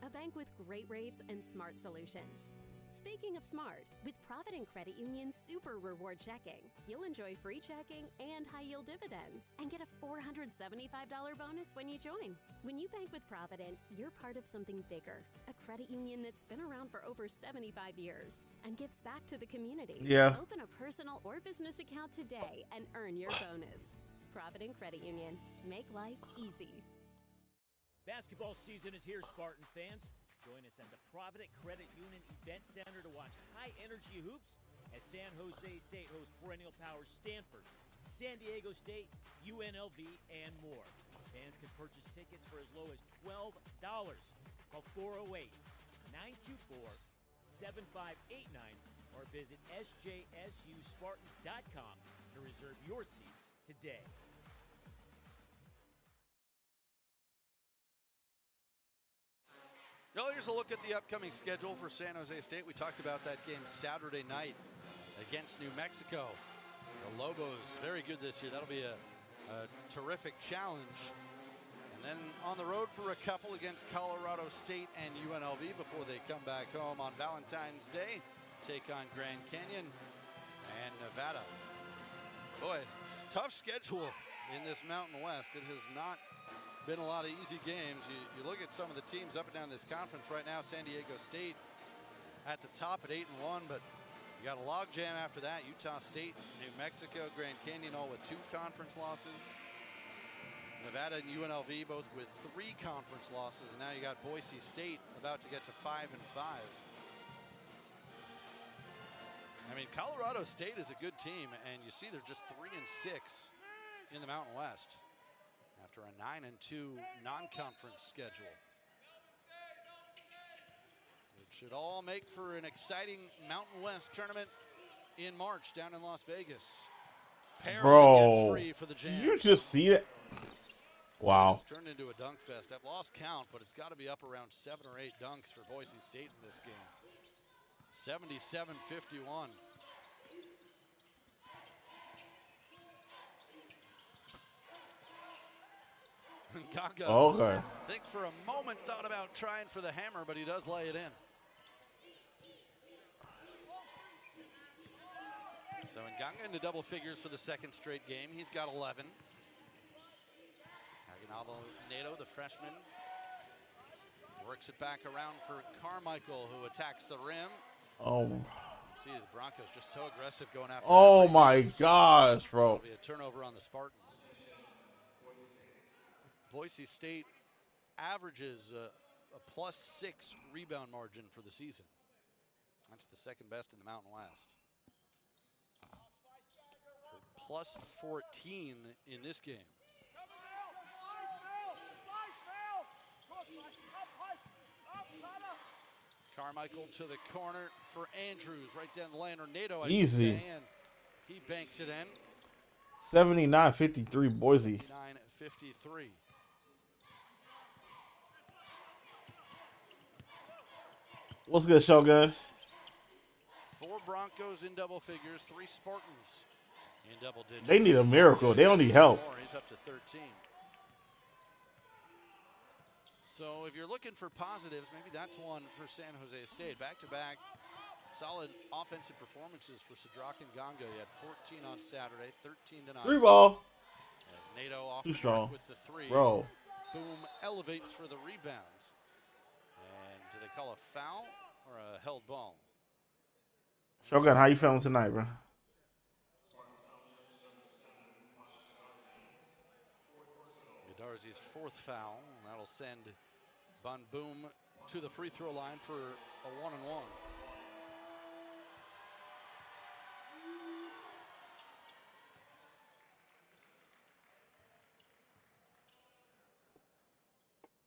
A bank with great rates and smart solutions. Speaking of smart, with Provident Credit Union's Super Reward Checking, you'll enjoy free checking and high-yield dividends and get a $475 bonus when you join. When you bank with Provident, you're part of something bigger, a credit union that's been around for over 75 years and gives back to the community. Yeah. Open a personal or business account today and earn your bonus. Provident Credit Union. Make life easy. Basketball season is here, Spartan fans. Join us at the Provident Credit Union Event Center to watch high-energy hoops as San Jose State hosts perennial power Stanford, San Diego State, UNLV, and more. Fans can purchase tickets for as low as $12. Call 408-924-7589 or visit sjsuspartans.com to reserve your seats today. Well, here's a look at the upcoming schedule for San Jose State. We talked about that game Saturday night against New Mexico. The Lobos, very good this year. That'll be a terrific challenge. And then on the road for a couple against Colorado State and UNLV before they come back home on Valentine's Day. Take on Grand Canyon and Nevada. Boy, tough schedule in this Mountain West. It has not been a lot of easy games. You look at some of the teams up and down this conference right now. San Diego State at the top at 8-1, but you got a logjam after that. Utah State, New Mexico, Grand Canyon all with 2 conference losses. Nevada and UNLV both with 3 conference losses, and now you got Boise State about to get to 5-5. I mean, Colorado State is a good team, and you see they're just 3-6 in the Mountain West after a 9-2 non-conference schedule. It should all make for an exciting Mountain West tournament in March down in Las Vegas. Bro, gets free for the jam. did you just see it? Wow. It's turned into a dunk fest. I've lost count, but it's got to be up around 7 or 8 dunks for Boise State in this game. 77-51. Gaga, Okay. I think for a moment thought about trying for the hammer, but he does lay it in. So Nganga into double figures for the 2nd straight game. He's got 11. Aguinaldo Nato, the freshman, works it back around for Carmichael, who attacks the rim. Oh. See the Broncos just so aggressive going after. Oh my gosh, bro. It'll be a turnover on the Spartans. Boise State averages a +6 rebound margin for the season. That's the second best in the Mountain West. +14 in this game. Carmichael to the corner for Andrews, right down the lane, or Nato, I should say, and he banks it in. 79-53 Boise. 79-53. What's good, Shogun? 4 Broncos in double figures, 3 Spartans in double digits. They need a miracle. They don't need help. He's up to 13. So if you're looking for positives, maybe that's one for San Jose State. Back-to-back solid offensive performances for Sidrak and Ganga. He had 14 on Saturday, 13 tonight. 3 ball. As Nato off Too strong. with the 3. Bro. Boom elevates for the rebound. And do they call a foul or a held ball? Shogun, how you feeling tonight, bro? Darzy's 4th foul, and that'll send Bun Boom to the free throw line for a 1-and-1.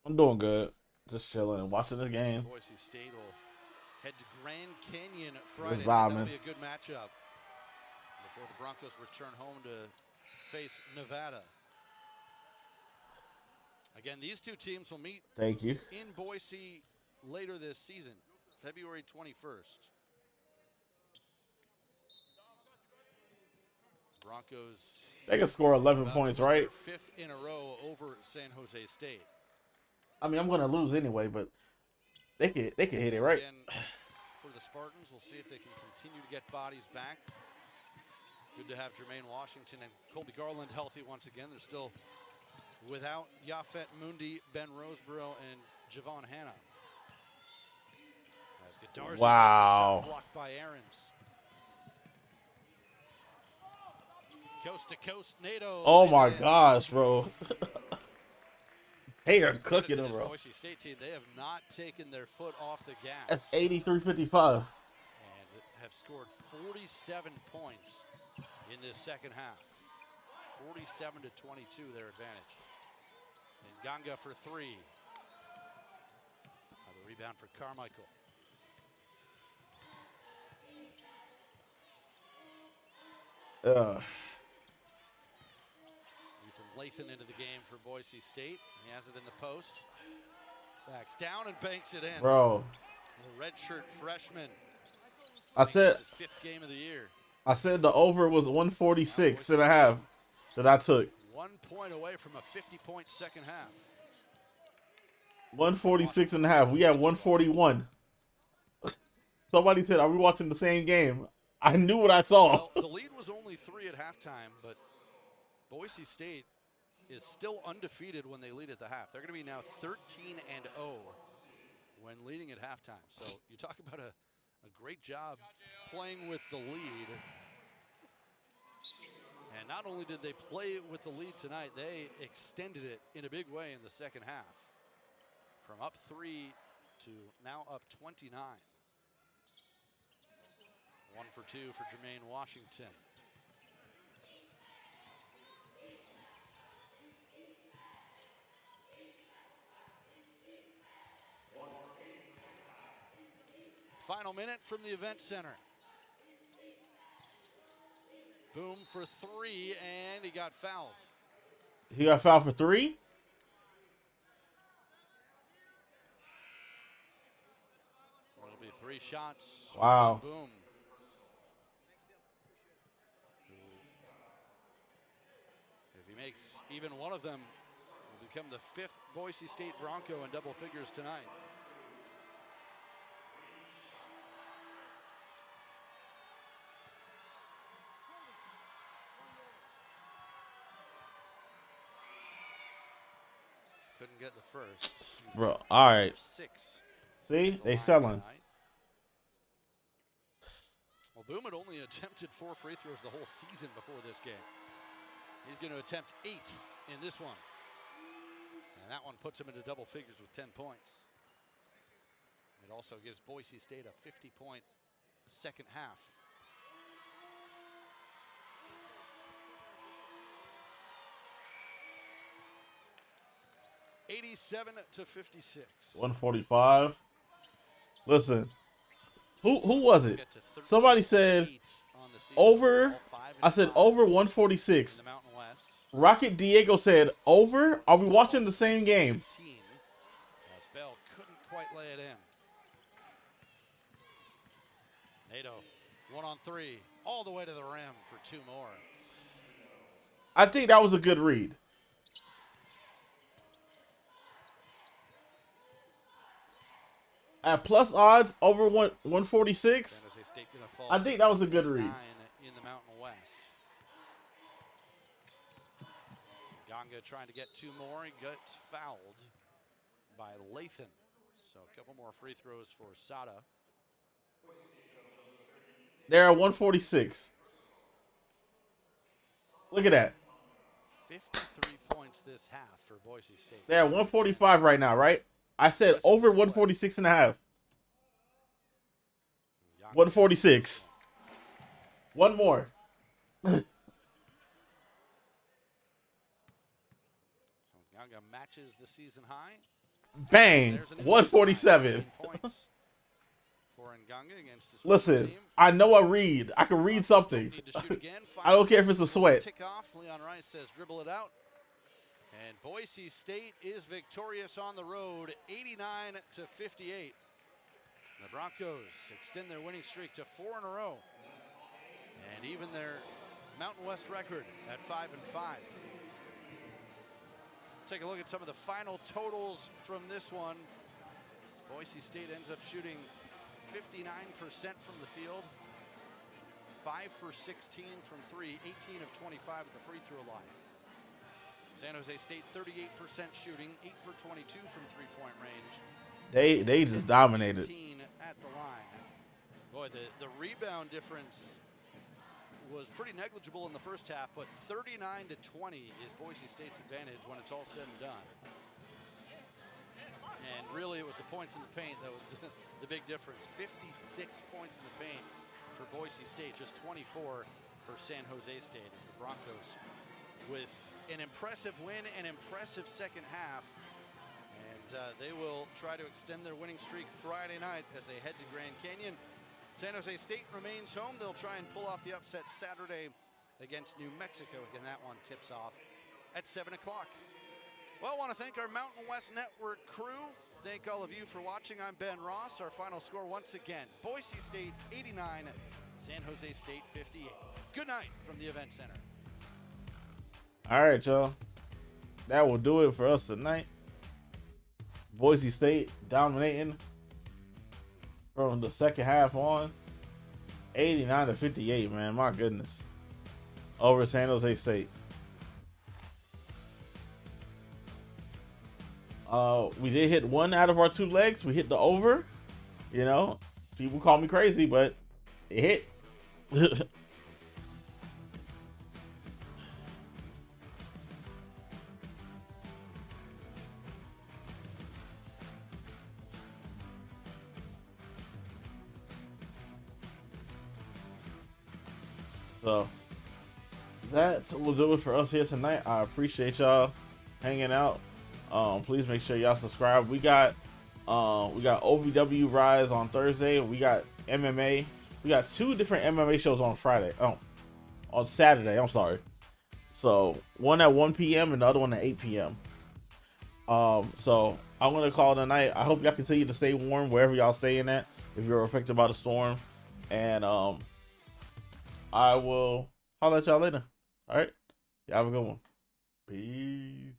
I'm doing good. Just chilling, watching the game. Boise State will head to Grand Canyon Friday. Vibing. That'll be a good matchup before the Broncos return home to face Nevada. Again, these two teams will meet Thank you. in Boise later this season, February 21st. Broncos. They can score 11 points, right? 5th in a row over San Jose State. I mean, I'm gonna lose anyway, but they can hit it, right? Again, for the Spartans, we'll see if they can continue to get bodies back. Good to have Jermaine Washington and Colby Garland healthy once again. They're still without Yafet Mundi, Ben Roseborough, and Javon Hanna. As Godarzi gets the shot blocked by Aarons. Coast to coast, Nato. Oh my gosh, bro. They are cooking them, bro. Boise State team, they have not taken their foot off the gas. That's 83-55. And have scored 47 points in this second half. 47-22 their advantage. And Ganga for 3. Another rebound for Carmichael. Ethan Lathan into the game for Boise State. He has it in the post. Backs down and banks it in. Bro. The redshirt freshman. I said his 5th game of the year. I said the over was 146.5 that I took. 1 point away from a 50-point second half. 146.5. We had 141. Somebody said, "Are we watching the same game?" I knew what I saw. Well, the lead was only 3 at halftime, but Boise State is still undefeated when they lead at the half. They're going to be now 13-0 when leading at halftime. So you talk about a great job playing with the lead. And not only did they play with the lead tonight, they extended it in a big way in the second half. From up 3 to now up 29. 1 for 2 for Jermaine Washington. Final minute from the event center. Boom for 3, and he got fouled. He got fouled for 3? It'll be 3 shots. Wow. Boom. If he makes even one of them, will become the 5th Boise State Bronco in double figures tonight. Couldn't get the first. Bro, all right. 6. See? They selling. Tonight. Boom had only attempted 4 free throws the whole season before this game. He's going to attempt 8 in this one. And that one puts him into double figures with 10 points. It also gives Boise State a 50-point second half. (87-56). 145. Listen, who was it? Somebody said over. I said over 146. Rocket Diego said over. Are we watching the same game? As Bell couldn't quite lay it in. Nato, 1-on-3, all the way to the rim for 2 more. I think that was a good read. At plus odds over 146, I think that was a good read. In the Mountain West. Ganga trying to get 2 more. He gets fouled by Lathan. So a couple more free throws for Sada. They're at 146. Look at that. 53 points this half for Boise State. They're at 145 right now, right? I said over 146 and a half. 146. One more. So Ganga matches the season high. Bang. 147. Points for Nganga against his Listen, team. I know I read. I can read something. I don't care if it's a sweat. Tick off. Leon Rice says dribble it out. And Boise State is victorious on the road, 89-58. The Broncos extend their winning streak to 4 in a row, and even their Mountain West record at 5-5. Take a look at some of the final totals from this one. Boise State ends up shooting 59% from the field, 5 for 16 from 3, 18 of 25 at the free throw line. San Jose State 38% shooting, 8 for 22 from three-point range. They just dominated. 18 at the line. Boy, the rebound difference was pretty negligible in the first half, but 39-20 is Boise State's advantage when it's all said and done. And really, it was the points in the paint that was the big difference. 56 points in the paint for Boise State, just 24 for San Jose State as the Broncos with an impressive win, an impressive second half. And they will try to extend their winning streak Friday night as they head to Grand Canyon. San Jose State remains home. They'll try and pull off the upset Saturday against New Mexico. Again, that one tips off at 7 o'clock. Well, I want to thank our Mountain West Network crew. Thank all of you for watching. I'm Ben Ross. Our final score once again, Boise State 89, San Jose State 58. Good night from the Event Center. All right, y'all. That will do it for us tonight. Boise State dominating from the second half on. 89-58, man. My goodness. Over San Jose State. We did hit one out of our 2 legs. We hit the over. You know, people call me crazy, but it hit. So that will do it for us here tonight. I appreciate y'all hanging out. Please make sure y'all subscribe. We got OVW Rise on Thursday. We got MMA. We got 2 different MMA shows on Friday. On Saturday. I'm sorry. So one at 1 p.m. and the other one at 8 p.m. So I'm gonna call it a night. I hope y'all continue to stay warm wherever y'all staying at if you're affected by the storm. And I will holler at y'all later. All right. Y'all have a good one. Peace.